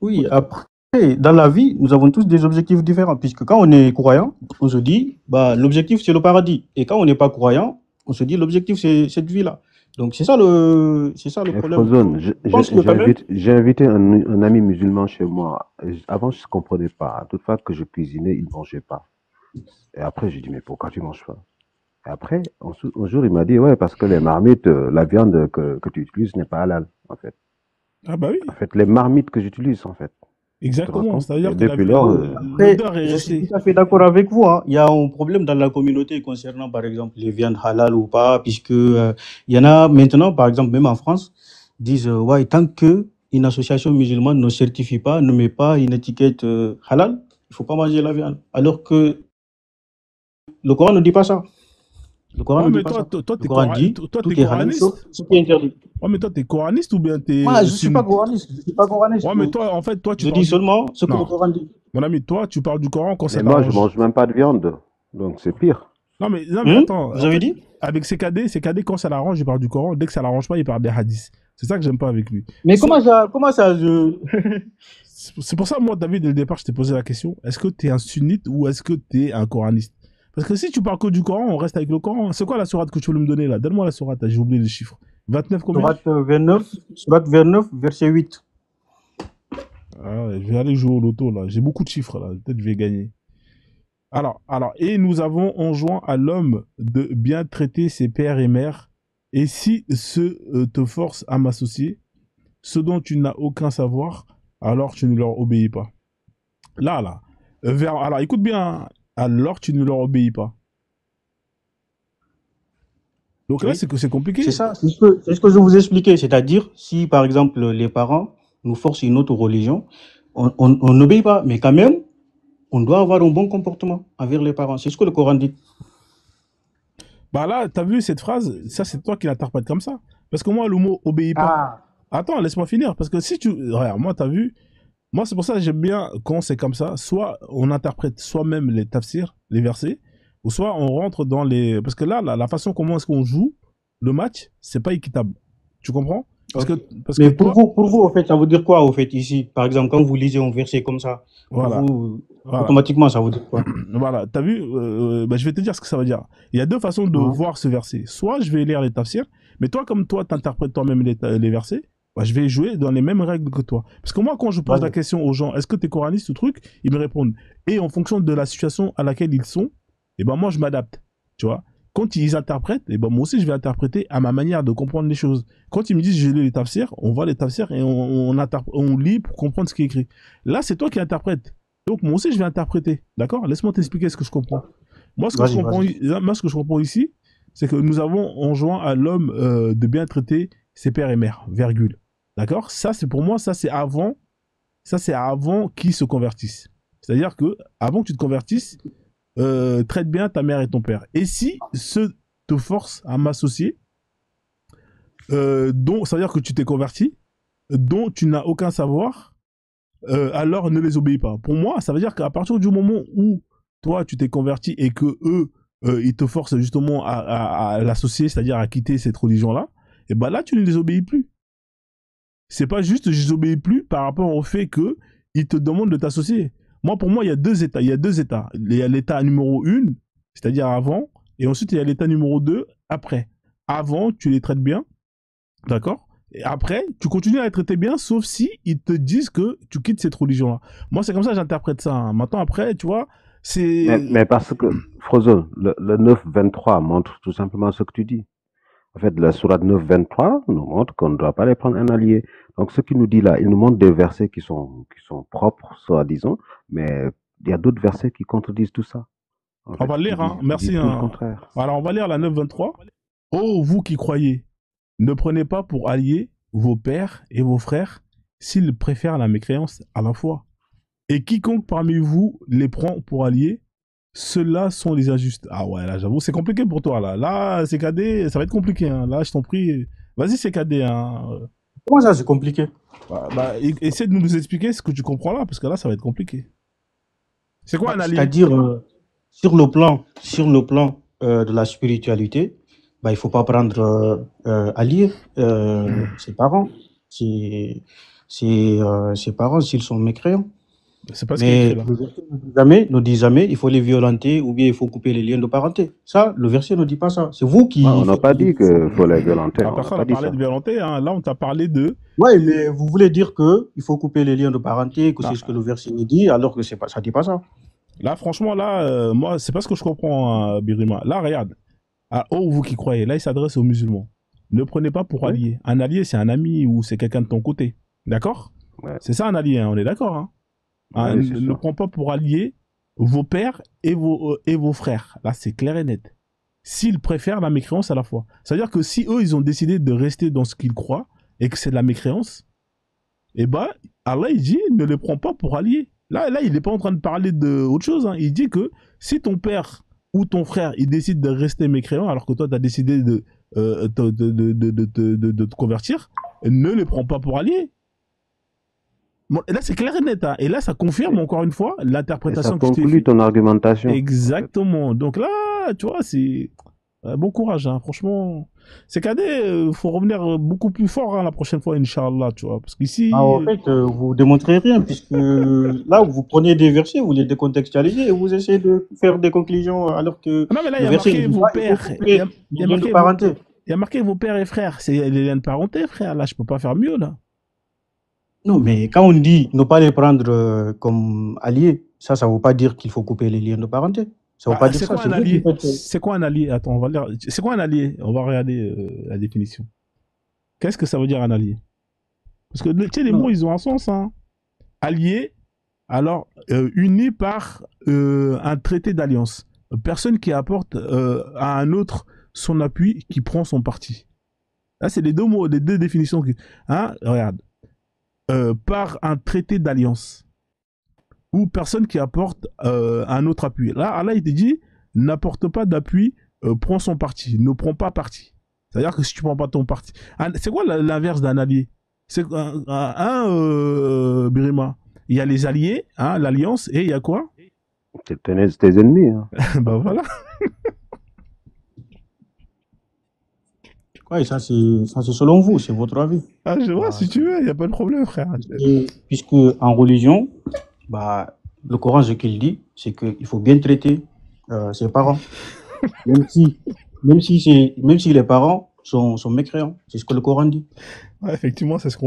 Oui, après, dans la vie, nous avons tous des objectifs différents, puisque quand on est croyant, on se dit, bah, l'objectif, c'est le paradis. Et quand on n'est pas croyant, on se dit, l'objectif, c'est cette vie-là. Donc, c'est ça le Et problème. Frozone, Je pense que quand même, j'ai invité un ami musulman chez moi. Avant, je ne comprenais pas. Toutefois que je cuisinais, il ne mangeait pas. Et après, j'ai dit, mais pourquoi tu ne manges pas? Et après, un jour, il m'a dit, ouais, parce que les marmites, la viande que tu utilises n'est pas halal, en fait. Ah bah En oui, fait, les marmites que j'utilise, en fait. Tu te rends exactement. compte? Et C'est-à-dire que depuis lors, oui, après, l'odeur est je suis tout restée. à fait d'accord avec vous, hein. Il y a un problème dans la communauté concernant, par exemple, les viandes halal ou pas, puisque il y en a maintenant, par exemple, même en France, disent, ouais, tant que une association musulmane ne certifie pas, ne met pas une étiquette halal, il faut pas manger la viande. Alors que le Coran ne dit pas ça. Le Coran Ouais, ne dit mais pas ça. Le t'es Coran dit, t'es tout est halal sauf coraniste. ce qui est interdit. Ouais, mais toi, t'es coraniste ou bien t'es Moi, je suis pas sunnite? coraniste. Je suis pas coraniste. Ouais, mais toi, en fait, toi, tu Je parles dis du... seulement ce que le Non, Coran dit. mon ami, toi, tu parles du Coran quand ça mais moi, je t'arrange. mange même pas de viande. Donc, c'est pire. Non, mais attends, Vous en avez fait, dit? avec CKD, quand ça l'arrange, il parle du Coran. Dès que ça l'arrange pas, il parle des hadiths. C'est ça que j'aime pas avec lui. Mais Soit, comment ça, je... c'est pour ça, moi, David, dès le départ, je t'ai posé la question, est-ce que t'es un sunnite ou est-ce que t'es un coraniste? Parce que si tu parles que du Coran, on reste avec le Coran. C'est quoi la sourate que tu veux me donner là? Donne-moi la sourate, j'ai oublié les chiffres. 29 combien? Sourate 29, verset 8. Ah ouais, je vais aller jouer au loto là. J'ai beaucoup de chiffres là. Peut-être que je vais gagner. Et nous avons enjoint à l'homme de bien traiter ses pères et mères. Et si ceux te forcent à m'associer, ce dont tu n'as aucun savoir, alors tu ne leur obéis pas. Là. Alors écoute bien, hein. Alors tu ne leur obéis pas. Donc là, Oui. c'est que c'est C'est compliqué. ça, c'est ce que je vous expliquais. C'est-à-dire, si par exemple les parents nous forcent une autre religion, on n'obéit pas. Mais quand même, on doit avoir un bon comportement envers les parents. C'est ce que le Coran dit. Bah là, t'as vu cette phrase? Ça, c'est toi qui l'interprètes comme ça. Parce que moi, le mot obéis pas. Ah, Attends, laisse-moi finir. Parce que si tu. Regarde, moi, t'as vu. Moi, c'est pour ça que j'aime bien quand c'est comme ça. Soit on interprète soi-même les tafsirs, les versets, ou soit on rentre dans les. Parce que là, la façon comment est-ce qu'on joue le match, c'est pas équitable. Tu comprends? Parce ok. que, parce que Mais toi, pour vous, en fait, ça veut dire quoi, au fait, ici? Par exemple, quand vous lisez un verset comme ça, pour voilà, vous, voilà, automatiquement, ça veut dire quoi? voilà. T'as vu? Bah, je vais te dire ce que ça veut dire. Il y a deux façons de Hein? voir ce verset. Soit je vais lire les tafsirs, mais toi, comme toi, t'interprètes toi-même les versets, bah, je vais jouer dans les mêmes règles que toi. Parce que moi, quand je pose la Vas-y. question aux gens, est-ce que t'es coraniste ou truc, ils me répondent. Et en fonction de la situation à laquelle ils sont, et ben moi, je m'adapte. Tu vois? Quand ils interprètent, et ben moi aussi, je vais interpréter à ma manière de comprendre les choses. Quand ils me disent, j'ai lu les tafsirs, on voit les tafsirs et on lit pour comprendre ce qui est écrit. Là, c'est toi qui interprètes. Donc, moi aussi, je vais interpréter. D'accord? Laisse-moi t'expliquer ce que je comprends. Vas-y, vas-y. Moi, ce que je comprends ici, c'est que nous avons enjoint à l'homme de bien traiter ses pères et mères, virgule. D'accord? Ça, c'est pour moi, ça, c'est avant qu'ils se convertissent. C'est-à-dire que, avant que tu te convertisses, traite bien ta mère et ton père. Et si ceux te forcent à m'associer, dont, c'est-à-dire que tu t'es converti, dont tu n'as aucun savoir, alors ne les obéis pas. Pour moi, ça veut dire qu'à partir du moment où toi, tu t'es converti et que eux, ils te forcent justement à l'associer, c'est-à-dire à quitter cette religion-là, et ben là, tu ne les obéis plus. C'est pas juste je les obéis plus par rapport au fait que ils te demandent de t'associer. Moi, pour moi, il y a deux états. Il y a deux états. Il y a l'état numéro 1, c'est-à-dire avant, et ensuite il y a l'état numéro 2, après. Avant, tu les traites bien, d'accord? Et après, tu continues à les traiter bien, sauf si ils te disent que tu quittes cette religion-là. Moi, c'est comme ça que j'interprète ça, hein. Maintenant, après, tu vois, c'est... Mais parce que, Frozone, le 9-23 montre tout simplement ce que tu dis. En fait, la sourate 9-23 nous montre qu'on ne doit pas les prendre un allié. Donc, ce qu'il nous dit là, il nous montre des versets qui sont propres, soi-disant, mais il y a d'autres versets qui contredisent tout ça. En On fait, va qui lire, hein. dit, qui dit Merci. tout le Hein. contraire. Alors, on va lire la 923. Oh, vous qui croyez, ne prenez pas pour alliés vos pères et vos frères s'ils préfèrent la mécréance à la foi. Et quiconque parmi vous les prend pour alliés, ceux-là sont les injustes. Ah ouais, là, j'avoue, c'est compliqué pour toi, là. Là, CKD, ça va être compliqué, hein. Là, je t'en prie. Vas-y, CKD, hein. Comment ça, c'est compliqué? Essaie de nous expliquer ce que tu comprends là, parce que là, ça va être compliqué. C'est quoi un allié? C'est-à-dire, sur le plan de la spiritualité, il faut pas prendre allié ses parents, ses parents s'ils sont mécréants. C'est pas ce qui est Mais écrit là. le verset ne dit jamais il faut les violenter ou bien il faut couper les liens de parenté. Ça, le verset ne dit pas ça. C'est vous qui... Ouais, on n'a pas dit qu'il faut les violenter. Ah, On n'a personne pas n'a dit parlé ça. de violenter, hein. Là, on t'a parlé de. Oui, mais vous voulez dire qu'il faut couper les liens de parenté, que Ah. c'est ce que le verset dit, alors que ça ne dit pas ça. Là, franchement, là, moi, c'est pas ce que je comprends, hein, Birima. Là, regarde. Ah, oh, vous qui croyez, là, il s'adresse aux musulmans. Ne prenez pas pour Oui. allié. Un allié, c'est un ami ou c'est quelqu'un de ton côté. D'accord? Ouais. C'est ça un allié, hein, on est d'accord, hein? Hein, Ouais, c'est ne sûr. prends pas pour allié vos pères et vos frères. Là, c'est clair et net. S'ils préfèrent la mécréance à la foi. C'est-à-dire que si eux, ils ont décidé de rester dans ce qu'ils croient et que c'est de la mécréance, eh ben, Allah, il dit, ne les prends pas pour alliés. Là, il n'est pas en train de parler d'autre chose. Hein. Il dit que si ton père ou ton frère, il décide de rester mécréant alors que toi, tu as décidé de te convertir, ne les prends pas pour alliés. Bon, et là, c'est clair et net. Hein. Et là, ça confirme encore une fois Et ça l'interprétation que je t'ai conclut faite. ton argumentation. Exactement. Donc là, tu vois, c'est bon courage. Hein. Franchement, c'est cadet. Faut revenir beaucoup plus fort hein, la prochaine fois, Inch'Allah, tu vois. Parce qu'ici. En fait, vous démontrez rien, puisque là, vous prenez des versets, vous les décontextualisez et vous essayez de faire des conclusions alors que Non, mais là, il y le a verset marqué ne dit vos pas, il faut pères. couper les liens de parenté. Il y a marqué vos pères et frères. C'est les liens de parenté, frère. Là, je peux pas faire mieux, là. Non, mais quand on dit ne pas les prendre comme alliés, ça ne veut pas dire qu'il faut couper les liens de parenté. Ça ne veut pas dire C'est ça. quoi C'est un vous qui allié? faites. C'est quoi un allié? Attends, on va lire. C'est quoi un allié? On va regarder la définition. Qu'est-ce que ça veut dire un allié? Parce que tu sais, les Non. mots, ils ont un sens. Hein. Allié, alors uni par un traité d'alliance. Personne qui apporte à un autre son appui, qui prend son parti. Là, c'est les deux mots, les deux définitions. Hein, regarde. Par un traité d'alliance. Ou personne qui apporte un autre appui. Là, Allah, il te dit, n'apporte pas d'appui, prends son parti. Ne prends pas parti. C'est-à-dire que si tu prends pas ton parti. C'est quoi l'inverse d'un allié? C'est Birima. Il y a les alliés, hein, l'alliance, et il y a quoi? Tes ennemis. Hein. Bah voilà. Ouais, ça c'est selon vous, c'est votre avis. Ah, je vois, si tu veux, il n'y a pas de problème, frère. Puisque en religion, le Coran, ce qu'il dit, c'est qu'il faut bien traiter ses parents. même si les parents sont mécréants. C'est ce que le Coran dit. Ouais, effectivement, c'est ce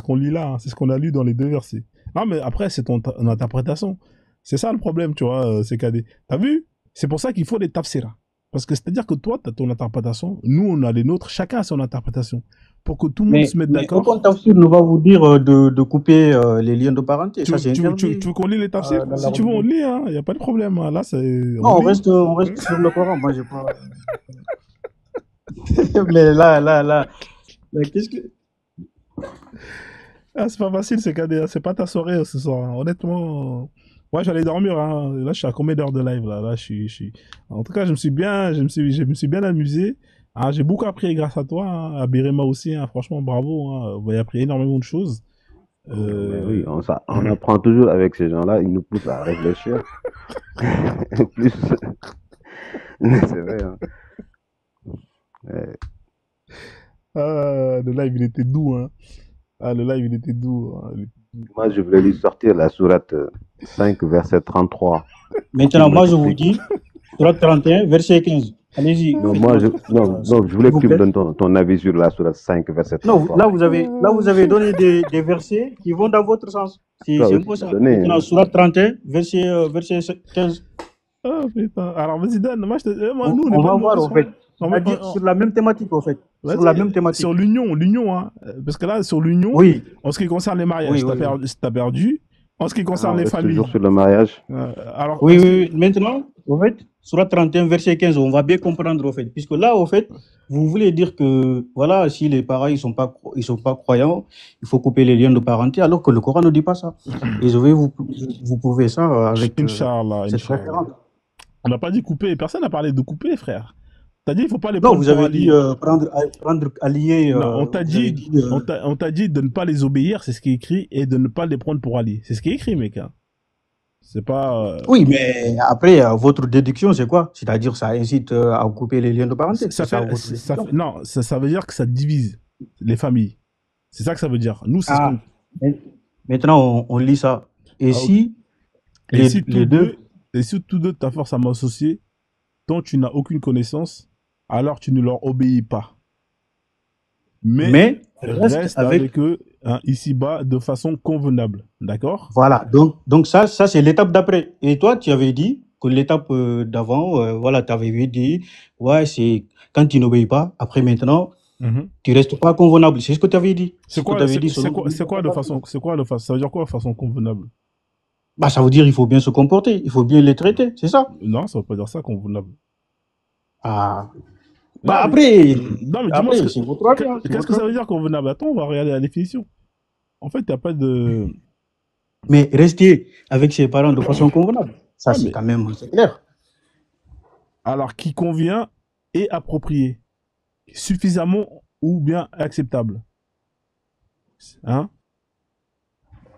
qu'on lit là. Hein. C'est ce qu'on a lu dans les deux versets. Non, mais après, c'est ton interprétation. C'est ça le problème, tu vois, CKD. T'as vu? C'est pour ça qu'il faut des tafsirs. Parce que c'est-à-dire que toi, tu as ton interprétation, nous, on a les nôtres, chacun a son interprétation. Pour que tout le monde se mette d'accord. Aucun tafsir ne va vous dire de couper les liens de parenté. Ça, c'est tu interdit. veux qu'on lit les tafsirs? Si tu veux, on lit, il n'y a pas de problème. Là, non, on reste sur le Coran. Moi, j'ai pas... Mais là, qu'est-ce que... Ah, c'est pas facile, CKD. C'est pas ta soirée ce soir. Hein. Honnêtement... Ouais, j'allais dormir. Hein. Là, je suis à combien d'heures de live là, je suis... En tout cas, je me suis bien amusé. Hein, j'ai beaucoup appris grâce à toi, hein, à Birima aussi. Hein. Franchement, bravo. Hein. Vous avez appris énormément de choses. Oui, on apprend toujours avec ces gens-là. Ils nous poussent à réfléchir. Plus. C'est vrai. Hein. Ouais. Le live, il était doux. Hein. Le live, il était doux. Hein. Moi, je voulais lui sortir la sourate 5, verset 33. Maintenant, moi, je vous dis, sourate 31, verset 15. Allez-y. Non, je voulais que tu me donnes ton avis sur la sourate 5, verset 33. Non, là, vous avez donné des versets qui vont dans votre sens. C'est impossible. Maintenant, sourate 31, verset 15. Oh putain. Alors, vas-y, donne. Moi, on va voir, en fait. On va dire sur la même thématique, en fait. Sur la même thématique. Sur l'union, hein. Parce que là, sur l'union, oui. En ce qui concerne les mariages, t'as perdu. En ce qui concerne les familles. Toujours sur le mariage. Alors, oui. Maintenant, en fait, Surat 31, verset 15, on va bien comprendre, au fait. Puisque là, au fait, vous voulez dire que, voilà, si les parents, ils sont pas croyants, il faut couper les liens de parenté, alors que le Coran ne dit pas ça. Et je vais vous prouver ça avec Inch'Allah, cette Inch'Allah. référence. On n'a pas dit couper. Personne n'a parlé de couper, frère. T'as dit il faut pas les Non, prendre vous pour avez dit alliés. prendre allié, Non, on t'a vous avez dit, dit. on t'a dit de ne pas les obéir, c'est ce qui est écrit, et de ne pas les prendre pour alliés. C'est ce qui est écrit, mec. Hein. C'est pas. Oui, mais après, votre déduction, c'est quoi? C'est-à-dire, ça incite à couper les liens de parenté. C'est ça votre déduction. Non, ça veut dire que ça divise les familles. C'est ça que ça veut dire. Nous, c'est ce qu'on. Maintenant, on lit ça. Et Ah, ok. si Et les, si les deux. et si tous deux ta force à m'associer, tant tu n'as aucune connaissance, alors tu ne leur obéis pas. Mais reste avec eux hein, ici-bas de façon convenable. D'accord? Voilà. Donc ça c'est l'étape d'après. Et toi, tu avais dit que l'étape d'avant, voilà, tu avais dit, ouais, c'est quand tu n'obéis pas, après maintenant, tu restes pas convenable. C'est ce que tu avais dit. C'est quoi de façon, ça veut dire quoi de façon convenable? Bah, ça veut dire il faut bien se comporter, il faut bien les traiter, c'est ça? Non, ça veut pas dire ça, convenable. Ah. Bah, après, non, mais après, dis-moi c'est votre avis. qu'est-ce que ça veut dire convenable? Attends, on va regarder la définition. En fait, il n'y a pas de... Mais rester avec ses parents de façon convenable, ça c'est quand même c'est clair. Alors, qui convient et approprié, suffisamment ou bien acceptable. Hein?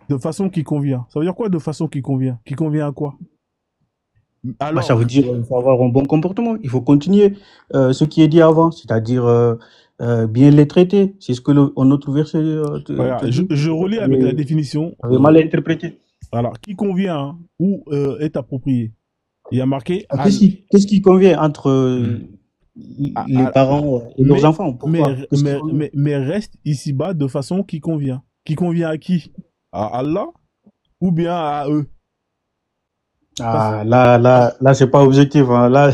De façon qui convient. Ça veut dire quoi de façon qui convient? Qui convient à quoi? Alors, bah, ça veut dire qu'il faut avoir un bon comportement. Il faut continuer ce qui est dit avant, c'est-à-dire bien les traiter. C'est ce que un autre verset je relis avec la définition. Mal interprété. Alors, qui convient ou est approprié? Il y a marqué... Qu'est-ce qui convient entre les parents et leurs enfants? Mais reste ici-bas de façon qui convient. Qui convient à qui? À Allah ou bien à eux? Ah, là, c'est pas objectif. Hein. Là,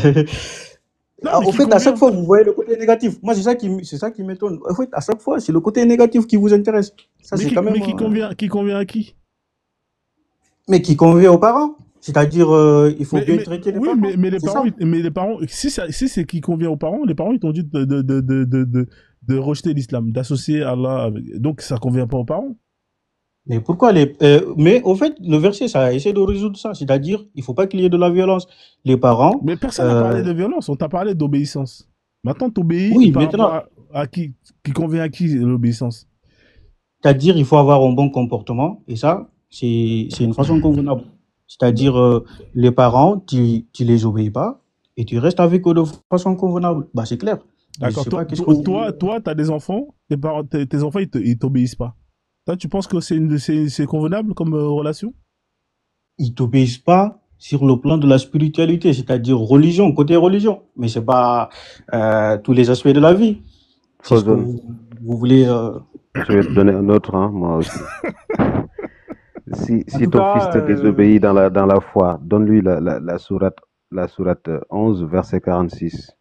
en fait, à chaque fois, vous voyez le côté négatif. Moi, c'est ça qui m'étonne. En fait, à chaque fois, c'est le côté négatif qui vous intéresse. Ça, c'est quand même. Mais qui convient à qui? Mais qui convient aux parents. C'est-à-dire, il faut bien traiter les parents. Mais les parents, si c'est qui convient aux parents, les parents, ils t'ont dit de rejeter l'islam, d'associer Allah avec. Donc, ça convient pas aux parents. Mais pourquoi mais au fait, le verset, ça essaie de résoudre ça. C'est-à-dire, il faut pas qu'il y ait de la violence. Les parents. Mais personne n'a parlé de violence. On t'a parlé d'obéissance. Maintenant, t'obéis. Oui, maintenant. À qui convient à qui l'obéissance? C'est-à-dire, il faut avoir un bon comportement. Et ça, c'est une façon convenable. C'est-à-dire, les parents, tu les obéis pas et tu restes avec eux de façon convenable. Bah, c'est clair. D'accord. Toi, tu as des enfants. Tes enfants, ils t'obéissent pas. Toi, tu penses que c'est convenable comme relation? Ils t'obéissent pas sur le plan de la spiritualité, c'est-à-dire religion, côté religion. Mais c'est pas tous les aspects de la vie. C'est ce que vous voulez. Je vais te donner un autre, hein, moi aussi. Si ton fils te désobéit dans la foi, donne-lui la sourate 11, verset 46.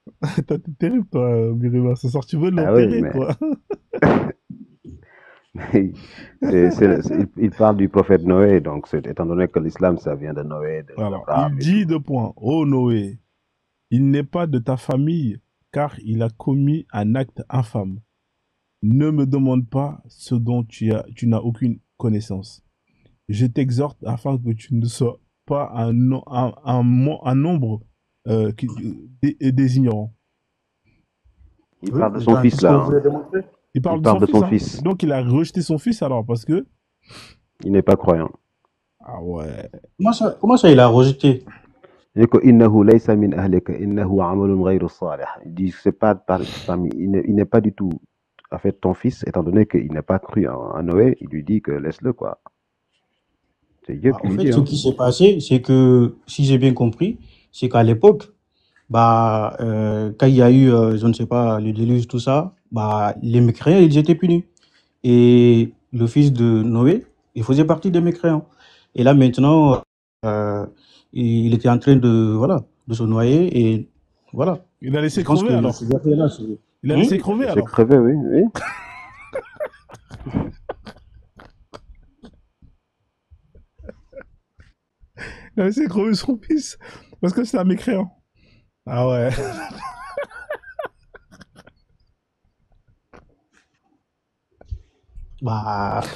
T'es terrible, toi, Birima. Ce soir, tu veux l'enterrer, toi. Il parle du prophète Noé, donc étant donné que l'islam, ça vient de Noé. Alors, il dit deux points. Ô Noé, il n'est pas de ta famille, car il a commis un acte infâme. Ne me demande pas ce dont tu n'as aucune connaissance. Je t'exhorte afin que tu ne sois pas un nombre des ignorants. Il parle de son fils, là. Il parle de son fils. Donc, il a rejeté son fils, alors, parce que... Il n'est pas croyant. Ah ouais. Comment ça, il a rejeté? Il dit, c'est pas parmi, il n'est pas du tout, en fait, ton fils, étant donné qu'il n'a pas cru en Noé, il lui dit que laisse-le, quoi. C'est Dieu qui lui dit. En fait, ce qui s'est passé, c'est que, si j'ai bien compris, c'est qu'à l'époque, bah, quand il y a eu, je ne sais pas, le déluge, tout ça, bah, les mécréants, ils étaient punis. Et le fils de Noé, il faisait partie des mécréants. Et là, maintenant, il était en train de se noyer et voilà. Il a laissé crever, alors. Il a laissé crever, alors. Il a laissé crever, oui. Il a laissé crever son fils parce que c'est un mécréant. Ah ouais. Bah, je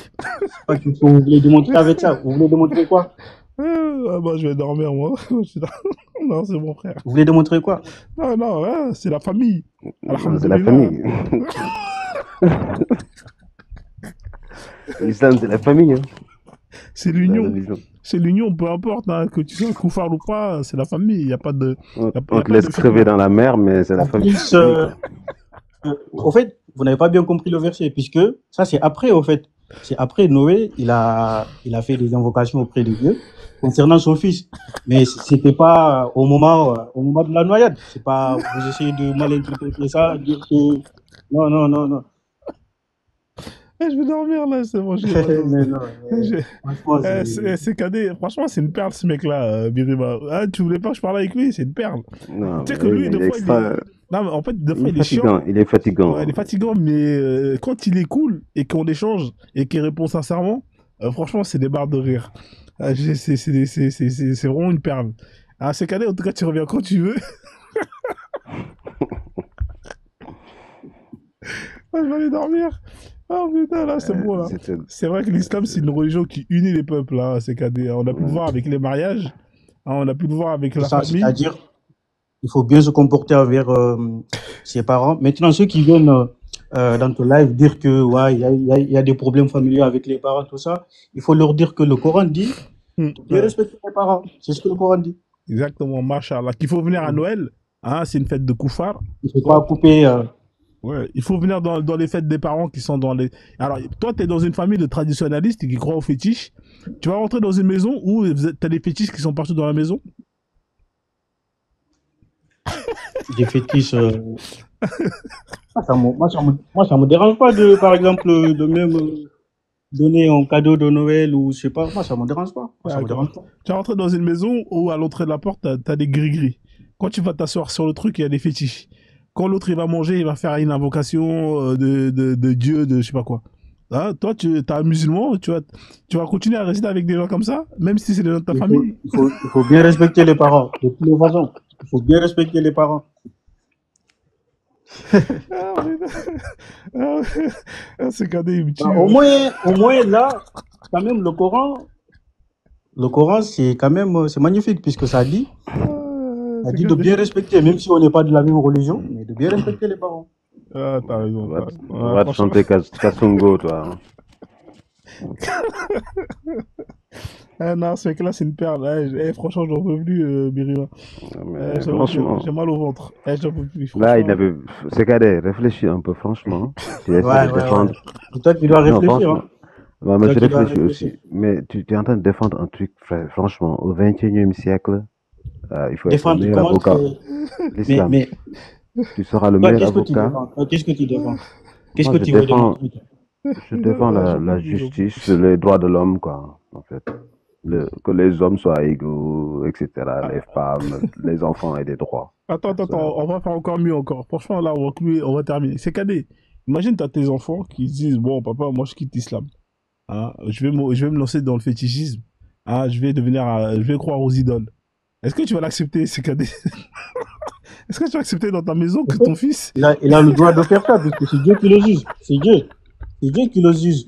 sais pas qu'est-ce que vous voulez démontrer avec ça. Vous voulez démontrer quoi? Ah bah, je vais dormir, moi. Non, c'est mon frère. Vous voulez démontrer quoi? Non, non, ouais, c'est la famille. Non, c'est la Alhamdoulilah. famille. L'islam, c'est la famille, hein. C'est La l'union. religion. C'est l'union, peu importe, hein, que tu sois koufar ou pas, c'est la famille. Il n'y a pas de, On y a te pas laisse de crever fitna. dans la mer, mais c'est la En famille, plus, quoi. au fait, vous n'avez pas bien compris le verset, puisque ça, c'est après, au fait. C'est après Noé, il a fait des invocations auprès de Dieu concernant son fils. Mais c'était pas au moment de la noyade. C'est pas, vous essayez de mal interpréter ça, dire que, non, non, non, non. Eh, je vais dormir là, c'est bon, j'ai ma dose. Mais non, J'ai- franchement, C'est cadet, franchement, c'est une perle ce mec-là, Birima. Ah, tu voulais pas que je parle avec lui, c'est une perle. Non, Tu sais mais que oui, lui, mais des il est fois, il est. extra. Non, mais en fait, des fois, Il est il est chiant. fatigant. Il est fatigant. Ouais, il est fatigant, mais quand il est cool et qu'on échange et qu'il répond sincèrement, franchement, c'est des barres de rire. C'est vraiment une perle. Ah, c'est cadet, en tout cas, tu reviens quand tu veux. Ah, je vais aller dormir. Oh putain, là, c'est bon, là. C'était. C'est vrai que l'islam, c'est une religion qui unit les peuples, hein, c'est cadet. On a pu le voir avec les mariages, hein, on a pu le voir avec c'est la ça, famille. c'est-à-dire, il faut bien se comporter envers ses parents. Maintenant, ceux qui viennent dans ton live dire que ouais, il y a des problèmes familiaux avec les parents, tout ça, il faut leur dire que le Coran dit de bien Ouais, respecter les parents. C'est ce que le Coran dit. exactement, machallah. Qu'il faut venir à Noël, hein, c'est une fête de koufar. Il ne faut Toi, pas couper. ouais, il faut venir dans les fêtes des parents qui sont dans les. Alors, toi, tu es dans une famille de traditionnalistes qui croient aux fétiches. Tu vas rentrer dans une maison où tu as des fétiches qui sont partout dans la maison. Des fétiches. Moi, ça me dérange pas de, par exemple, de même donner un cadeau de Noël ou je sais pas. Moi, ça me dérange pas. Moi, ça me dérange D'accord. pas. Tu vas rentrer dans une maison où à l'entrée de la porte, tu as des gris-gris. Quand tu vas t'asseoir sur le truc, il y a des fétiches. Quand l'autre il va manger, il va faire une invocation de Dieu, de je sais pas quoi. Hein, toi, tu es un musulman, tu vas continuer à rester avec des gens comme ça, même si c'est des gens de ta famille. Il faut bien respecter les parents, de toutes les façons. Il faut bien respecter les parents. Ah, ah, ah, c'est cadet, il me tue. Bah, au moins là, quand même, le Coran, c'est quand même, c'est magnifique puisque ça dit C'est de cadet. bien respecter, même si on n'est pas de la même religion, mais de bien respecter les parents. Ah, t'as raison. On va, Ouais, va te franchement. chanter Kasongo, toi, hein. Ah, non, ce mec-là, c'est une perle. Franchement, j'en peux plus, Birima. Mais J'avoue que franchement, j'ai mal au ventre. J'en peux plus, là, il franchement. avait. C'est cadet, réfléchis un peu, franchement. Tu essaies Ouais, de ouais, défendre. ouais. C'est toi qui dois Non, réfléchir, franchement. hein. Ouais, mais Toi je qui dois réfléchis réfléchir. aussi. Mais tu es en train de défendre un truc, frère. Franchement, au XXIe siècle, il faut être le Défendre, meilleur comment avocat. c'est... L'islam. Mais, Tu seras le toi, meilleur qu'est-ce que tu avocat. défends? Toi, qu'est-ce que tu défends? Qu'est-ce Moi, que je tu veux défends, démontrer, toi? je défends Ah, la, j'en peux la plus, j'en peux plus. justice, les droits de l'homme, quoi, en fait. Que les hommes soient égaux, etc. Les femmes, les enfants aient des droits. Attends, Ça, on va faire encore mieux encore. Franchement, là, on va terminer. C'est cadet. Imagine, t'as tes enfants qui se disent, bon, papa, moi, je quitte l'islam. Hein, je vais me lancer dans le fétichisme. Hein, je vais croire aux idoles. Est-ce que tu vas l'accepter, c'est cadet? Est-ce que tu vas accepter dans ta maison En que fait, ton fils. il a le droit de faire ça, puisque c'est Dieu qui le juge. C'est Dieu. C'est Dieu qui le juge.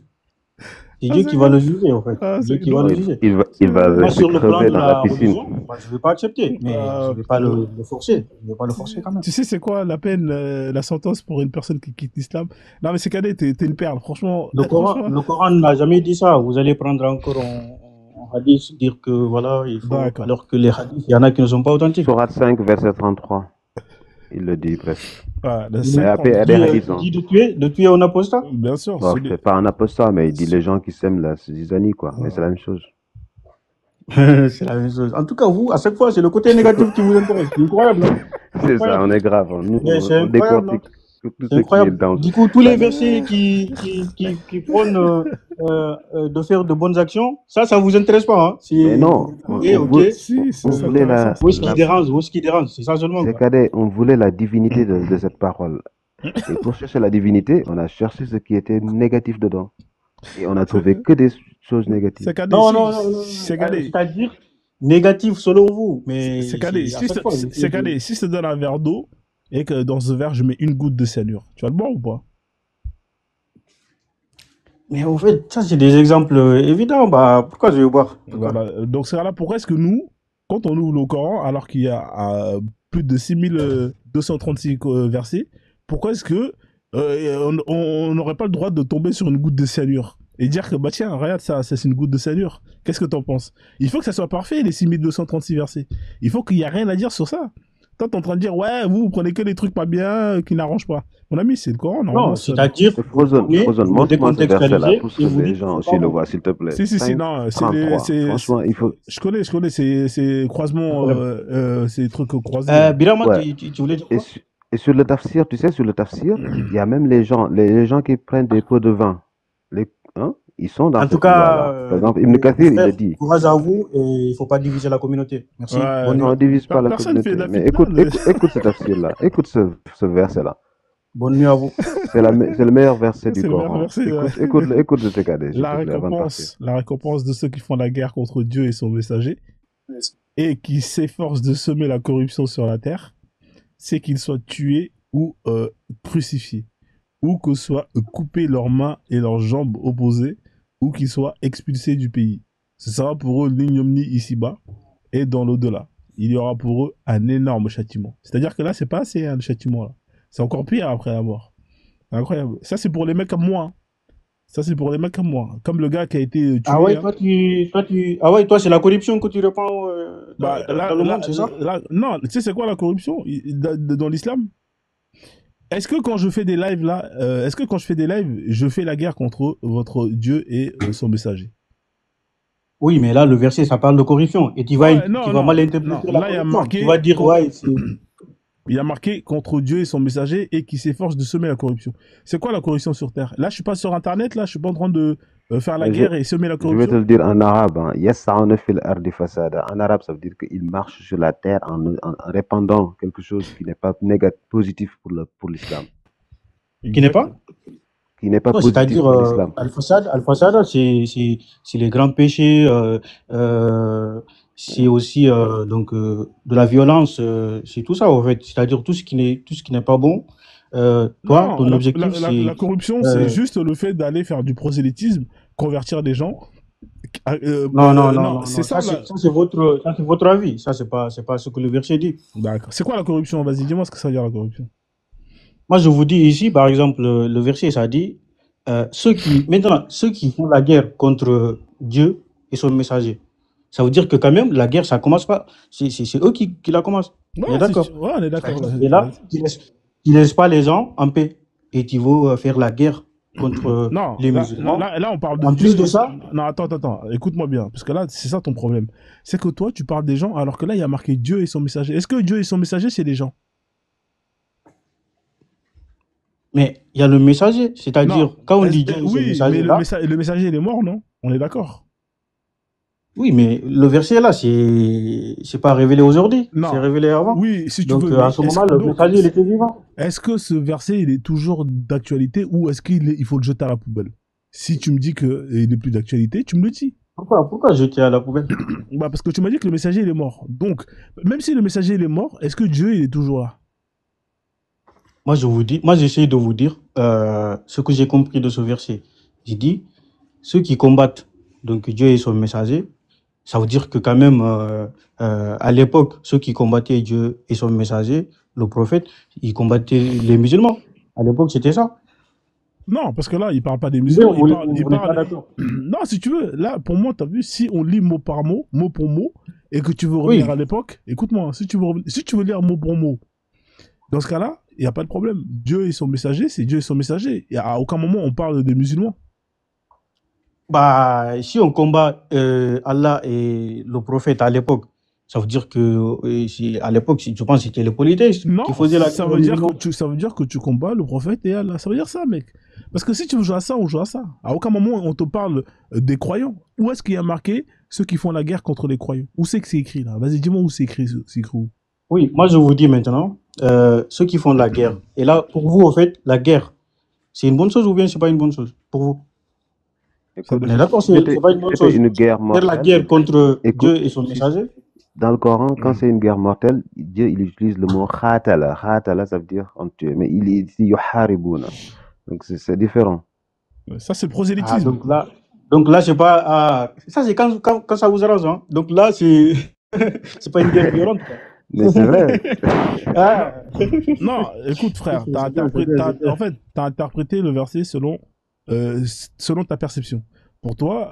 C'est Ah, Dieu c'est qui va cadet. le juger, en fait. Ah, Dieu c'est. qui va Non, le il, juger. il va Moi, rester sur le plan crevé de dans la la piscine. religion, moi, je ne vais pas accepter, mais je ne vais pas putain. le forcer. Je ne vais pas le forcer quand même. Tu sais, c'est quoi la peine, la sentence pour une personne qui quitte l'islam? Non, mais c'est cadet, t'es une perle. Franchement, franchement. Le Coran n'a jamais dit ça. Vous allez prendre encore un hadith, dire que voilà, il faut. D'accord. Alors que les hadiths, il y en a qui ne sont pas authentiques. Sourate 5, verset 33. Il le dit presque. Ouais, le Il Et 5, après, il y a dit, des ouais. hadiths, il hein. dit de tuer un apostat. Bien sûr. Bon, c'est pas un apostat, mais il dit c'est- les gens qui s'aiment la zizanie, quoi. Mais c'est la même chose. C'est la même chose. En tout cas, vous, à chaque fois, c'est le côté négatif qui vous intéresse. C'est incroyable. Hein. C'est ça, on est grave, hein. Nous, Ouais, c'est on incroyable. Hein. décortique tout ce C'est qui est incroyable. dans. Du coup, tous les versets qui prônent de faire de bonnes actions, ça vous intéresse pas. Hein. Mais non, Ok, on ok. veut, Si, c'est on ça, voulait la, Où est-ce qui la- dérange? Où est-ce qui dérange? C'est ça seulement. c'est Quoi. cadet, on voulait la divinité de cette parole. Et pour chercher la divinité, on a cherché ce qui était négatif dedans. Et on a trouvé que des choses négatives. C'est cadet. Non, non, non, non. C'est cadet. négatif selon vous, mais C'est cadet. à chaque fois, j'essaie C'est cadet. de... Si je te donne un verre d'eau et que dans ce verre, je mets une goutte de cyanure, tu vas le boire ou pas? Mais en fait, ça, c'est des exemples évidents. Bah, pourquoi je vais boire? Pourquoi? Voilà. Donc, c'est là pourquoi est-ce que nous, quand on ouvre le Coran, alors qu'il y a plus de 6236 versets, pourquoi est-ce que on n'aurait pas le droit de tomber sur une goutte de cyanure et dire que, bah tiens, regarde ça, c'est une goutte de cyanure. Qu'est-ce que t'en penses? Il faut que ça soit parfait, les 6236 versets. Il faut qu'il n'y ait rien à dire sur ça. Toi, t'es en train de dire, ouais, vous prenez que les trucs pas bien, qui n'arrangent pas. Mon ami, c'est le Coran, normalement. Non, c'est-à-dire, C'est vous Frozen. prenez, Frozen, vous le montre-moi ce verset-là décontextualisez pour et que vous les dites que gens c'est aussi pas le bon. voient, s'il te plaît. Si, non, 5:33. Franchement, il faut. je connais, c'est croisement, Problème. c'est des trucs croisés. Là. Birama, Ouais. tu voulais dire Et, quoi? et sur le tafsir, tu sais, sur le tafsir, il y a même les gens qui prennent des pots de vin. Hein, ils sont dans En tout cette loi-là. cas, Par exemple, Ibn Kathir, il le frère, dit. courage à vous et il ne faut pas diviser la communauté. Merci. Ouais, Bonne Non, nuit. on divise pas la personne fait communauté. de la Mais fitna. écoute ce tafsir-là. Écoute ce verset-là. Bonne nuit à vous. C'est le meilleur verset du C'est le meilleur Coran. verset. Ouais. Écoute le TKD, s'il te plaît, avant de partir. La récompense de ceux qui font la guerre contre Dieu et son messager et qui s'efforcent de semer la corruption sur la terre, c'est qu'ils soient tués ou crucifiés, ou que soient coupés leurs mains et leurs jambes opposées, ou qu'ils soient expulsés du pays. Ce sera pour eux l'ignominie ici-bas et dans l'au-delà. Il y aura pour eux un énorme châtiment. C'est-à-dire que là, c'est pas assez le châtiment là. C'est encore pire après la mort. Incroyable. Ça, c'est pour les mecs comme moi. Ça, c'est pour les mecs comme moi. Comme le gars qui a été tué. Ah ouais, ah ouais, toi, c'est la corruption que tu répands Bah, dans le monde, c'est ça? Non, tu sais, c'est quoi la corruption dans l'islam? Est-ce que quand je fais des lives là, je fais la guerre contre votre Dieu et son messager? Oui, mais là, le verset, ça parle de corruption. Et tu vas mal interpréter la là, il y a corruption. marqué, Tu vas dire, ouais, c'est... Il y a marqué contre Dieu et son messager et qui s'efforce de semer la corruption. C'est quoi la corruption sur terre? Là, je suis pas sur internet, là, je suis pas en train de faire la guerre et semer la Je corruption. vais te le dire en arabe. Hein. Yas'a'una fil ardi fasada. En arabe, ça veut dire qu'il marche sur la terre en répandant quelque chose qui n'est pas positif pour l'islam. Qui n'est pas? Qui n'est pas Non, positif c'est-à-dire, pour l'islam. Al-Fasad, c'est les grands péchés, c'est aussi donc de la violence, c'est tout ça en fait. C'est-à-dire tout ce qui n'est pas bon. Toi, Non, ton objectif, c'est la corruption, c'est juste le fait d'aller faire du prosélytisme, convertir des gens. non, c'est ça. Ça, c'est votre avis. Ça, c'est pas ce que le verset dit. D'accord. C'est quoi la corruption? Vas-y, dis-moi ce que ça veut dire la corruption. Moi, je vous dis ici, par exemple, le verset, ça dit ceux qui font la guerre contre Dieu et son messager. Ça veut dire que quand même, la guerre, ça commence pas. C'est eux qui la commencent. On est d'accord. Ouais, on est d'accord. Et là, tu laisses pas les gens en paix. Et tu veux faire la guerre contre les musulmans. Là, on parle de en Dieu. plus de ça. Non, attends. Écoute-moi bien. Parce que là, c'est ça ton problème. C'est que toi, tu parles des gens, alors que là, il y a marqué Dieu et son messager. Est-ce que Dieu et son messager, c'est les gens? Mais il y a le messager. C'est-à-dire, quand on dit Dieu et son messager. Mais le messager, il est mort, non? On est d'accord. Oui, mais le verset là, c'est pas révélé aujourd'hui, c'est révélé avant. Oui, si tu donc, veux. Donc à ce moment, le messager, il était vivant. Est-ce que ce verset, il est toujours d'actualité ou est-ce qu'il faut le jeter à la poubelle? Si tu me dis qu'il n'est plus d'actualité, tu me le dis. Pourquoi jeter à la poubelle? Bah parce que tu m'as dit que le messager, il est mort. Donc, même si le messager, il est mort, est-ce que Dieu, il est toujours là? Moi, j'essaie de vous dire ce que j'ai compris de ce verset. J'ai dit, ceux qui combattent donc Dieu et son messager, ça veut dire que quand même, à l'époque, ceux qui combattaient Dieu et son messager, le prophète, ils combattaient les musulmans. À l'époque, c'était ça. Non, parce que là, il ne parle pas des musulmans. Il parle... Non, si tu veux, là, pour moi, tu as vu, si on lit mot par mot, mot pour mot, et que tu veux revenir à l'époque, écoute-moi, si tu veux lire mot pour mot, dans ce cas-là, il n'y a pas de problème. Dieu et son messager, c'est Dieu et son messager. Et à aucun moment, on parle des musulmans. Bah, si on combat Allah et le prophète à l'époque, ça veut dire que à l'époque, je pense que c'était les polythéistes qui faisaient la ça veut dire que tu combats le prophète et Allah. Ça veut dire ça, mec. Parce que si tu veux jouer à ça, on joue à ça. À aucun moment, on te parle des croyants. Où est-ce qu'il y a marqué ceux qui font la guerre contre les croyants? Où c'est que c'est écrit, là? Vas-y, dis-moi où c'est écrit où? Oui, moi, je vous dis maintenant, ceux qui font la guerre. Et là, pour vous, en fait, la guerre, c'est une bonne chose ou bien c'est pas une bonne chose pour vous? Écoute, Mais d'accord, c'était c'est pas une bonne c'était chose. une guerre Faire la mortelle. guerre contre Dieu Écoute, et son messager. dans le Coran, quand c'est une guerre mortelle, Dieu il utilise le mot khatala. Khatala, ça veut dire on tue. Mais il est ici yuharibuna. Donc c'est différent. Ça, c'est le Ah, prosélytisme. donc là, c'est pas. Ça, c'est quand ça vous arrange. Hein. Donc là, c'est c'est pas une guerre violente. Quoi. Mais c'est vrai. Ah. Non, écoute, frère, en fait, t'as interprété le verset selon ta perception. Pour toi,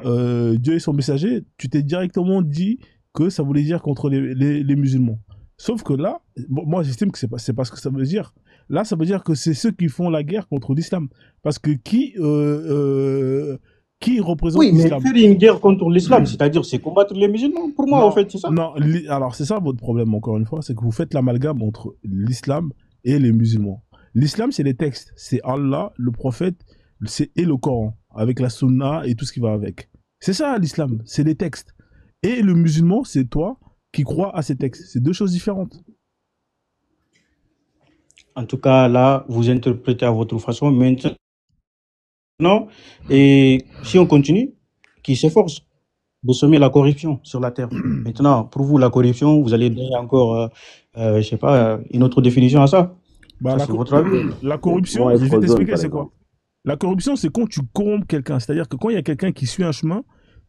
Dieu et son messager, tu t'es directement dit que ça voulait dire contre les musulmans. Sauf que là, bon, moi j'estime que c'est pas ce que ça veut dire. Là, ça veut dire que c'est ceux qui font la guerre contre l'islam. Parce que qui représente Oui, mais l'islam? faire une guerre contre l'islam, c'est-à-dire c'est combattre les musulmans. Pour moi, Non, en fait, c'est ça. non, alors c'est ça votre problème, encore une fois, c'est que vous faites l'amalgame entre l'islam et les musulmans. L'islam, c'est les textes, c'est Allah, le prophète, et le Coran, avec la sunna et tout ce qui va avec. C'est ça l'islam, c'est les textes. Et le musulman, c'est toi qui crois à ces textes. C'est deux choses différentes. En tout cas, là, vous interprétez à votre façon. Maintenant, et si on continue, qui s'efforce de semer la corruption sur la terre. Maintenant, pour vous, la corruption, vous allez donner encore, je sais pas, une autre définition à ça. Bah, Ça, c'est votre avis. la corruption, Moi, je vais être t'expliquer zone, par c'est quoi. exemple. La corruption, c'est quand tu corrompes quelqu'un. C'est-à-dire que quand il y a quelqu'un qui suit un chemin,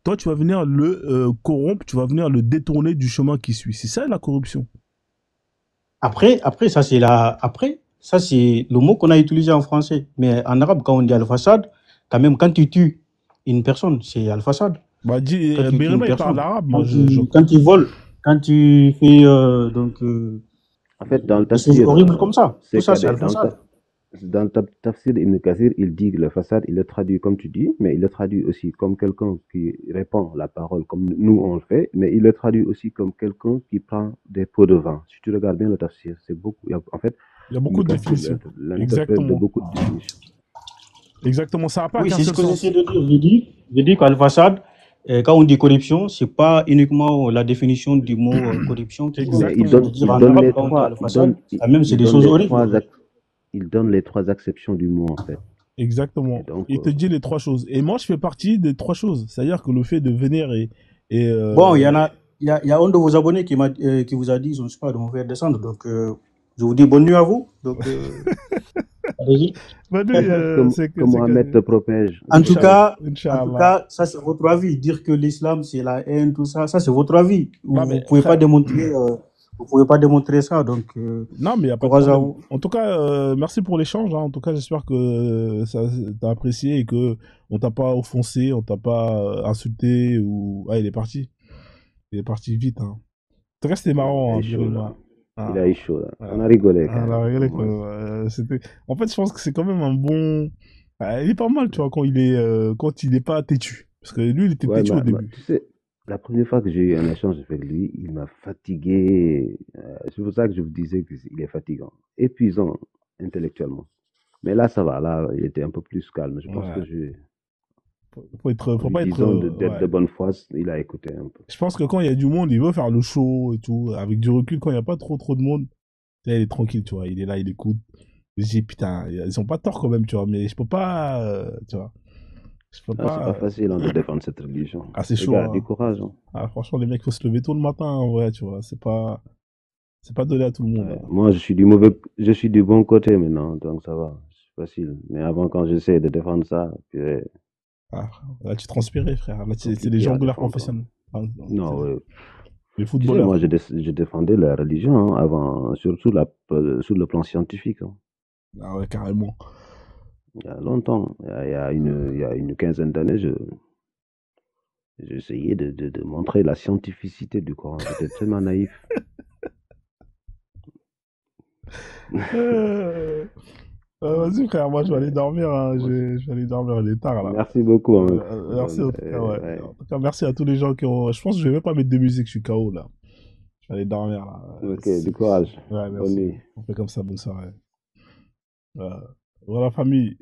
toi, tu vas venir le corrompre, tu vas venir le détourner du chemin qu'il suit. C'est ça la corruption. Après, ça, c'est le mot qu'on a utilisé en français. Mais en arabe, quand on dit al-fassad, quand même, quand tu tues une personne, c'est al-fassad. Bah, Quand tu tues une Bérima, il parle personne. arabe. Quand Moi, quand tu voles, quand tu fais En fait, dans le des choses tafsir, horribles comme ça, tout ça, c'est dans le al-fassad. dans le tafsir Ibn Kathir, il dit que le façade, il le traduit comme tu dis, mais il le traduit aussi comme quelqu'un qui répand la parole comme nous on le fait, mais il le traduit aussi comme quelqu'un qui prend des pots de vin. Si tu regardes bien le tafsir, c'est beaucoup. En fait, il y a beaucoup de Ibn Kathir définitions. l'interprète de Exactement. beaucoup de définitions. Exactement. Ça n'a pas Oui, qu'un c'est ce seul que sens. j'essaie de dire. Je dis qu'al-fassad, quand on dit corruption, c'est pas uniquement la définition du mot corruption qui compte. Mais il Exactement. donne, C'est-à-dire il en donne arabe, les quand on dit trois, il al-fassad, donne, quand même, c'est il des donne choses les horribles. trois, il donne les trois acceptions du mot en fait. Exactement. Et donc, Il te dit les trois choses. Et moi, je fais partie des trois choses. C'est-à-dire que le fait de venir Bon, il y a un de vos abonnés qui vous a dit, je ne sais pas, de me faire descendre. Donc, je vous dis bonne nuit à vous. Donc, allez-y. Bah, lui, que Mohamed te protège. En tout Inch'Allah. cas, ça c'est votre avis. Dire que l'islam c'est la haine, tout ça, ça c'est votre avis. Bah, Vous mais, pouvez frère, pas démontrer, vous pouvez pas démontrer ça. Donc, non, mais il n'y a pas de courage à problème. vous. En tout cas, merci pour l'échange. Hein. En tout cas, j'espère que ça t'as apprécié et que on t'a pas offensé, on t'a pas insulté ou... Ah, il est parti. Il est parti vite. Hein. En tout cas, c'était marrant, hein, Il est chaud, Birima. là. Ah. Il a eu chaud, là. On a rigolé, quand Ah, même. on a rigolé, Ouais. c'était... En fait, je pense que c'est quand même un bon... Ah, il est pas mal, tu vois, quand il est pas têtu. Parce que lui, il était Ouais, têtu au début. tu sais, la première fois que j'ai eu un échange avec lui, il m'a fatigué. C'est pour ça que je vous disais qu'il est fatigant, épuisant intellectuellement. Mais là, ça va. Là, il était un peu plus calme. Je pense Ouais. que je, Faut en pas lui être... disant d'être ouais. de bonne foi, il a écouté un peu. Je pense que quand il y a du monde, il veut faire le show et tout. Avec du recul, quand il n'y a pas trop de monde, là, il est tranquille, tu vois. Il est là, il écoute. Je dis, putain, ils ont pas tort quand même, tu vois. Mais je peux pas, tu vois. Je peux Ah, c'est pas facile hein, de défendre cette religion. Ah, c'est Les chaud. gars, Hein. du courage. Hein. Ah, franchement, les mecs, faut se lever tôt le matin, en vrai, tu vois. C'est pas donné à tout le monde. Ouais. Hein. Moi, je suis du bon côté maintenant, donc ça va. C'est facile. Mais avant, quand j'essaie de défendre ça, puis, Ah, là, tu transpirais, frère. Là, c'est les compliqué à jongleurs défendre. professionnels. Enfin, Non, ouais. les Tu sais, footballeurs. moi, je défendais la religion hein, avant, surtout sur le plan scientifique. Hein. Ah ouais, carrément. Il y a longtemps, il y a une quinzaine d'années, j'essayais de montrer la scientificité du Coran. J'étais tellement naïf. Vas-y, frère, moi, je vais aller dormir. Hein. Je vais aller dormir, il est tard, là. Merci beaucoup. Hein. Merci, en tout cas, ouais. Ouais. En tout cas, merci à tous les gens qui ont... Je pense que je vais même pas mettre de musique, je suis KO, là. Je vais aller dormir, là. Ok, du courage. Ouais, Bonne merci. nuit. On fait comme ça, bonne soirée. Voilà, famille.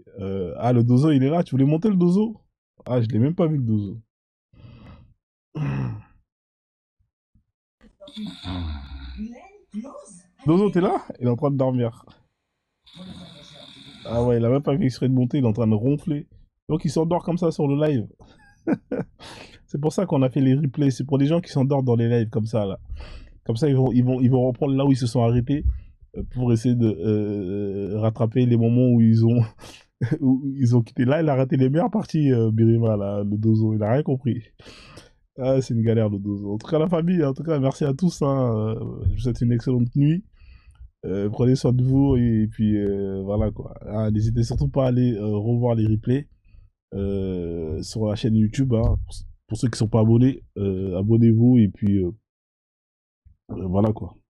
Ah, le dozo, il est là. Tu voulais monter le dozo? Ah, je l'ai même pas vu, le dozo. Dozo, t'es là? Il est en train de dormir. Ah ouais, il a même pas fait exprès de monter, il est en train de ronfler. Donc il s'endort comme ça sur le live. C'est pour ça qu'on a fait les replays. C'est pour les gens qui s'endorment dans les lives comme ça, là. Comme ça, ils vont reprendre là où ils se sont arrêtés pour essayer de rattraper les moments où où ils ont quitté. Là, il a raté les meilleures parties, Birima, là, le dozo. Il a rien compris. Ah, c'est une galère, le dozo. En tout cas, la famille, en tout cas, merci à tous. Hein. Je vous souhaite une excellente nuit. Prenez soin de vous et puis voilà quoi. Ah, n'hésitez surtout pas à aller revoir les replays sur la chaîne YouTube. Hein. Pour ceux qui sont pas abonnés, abonnez-vous et puis voilà quoi.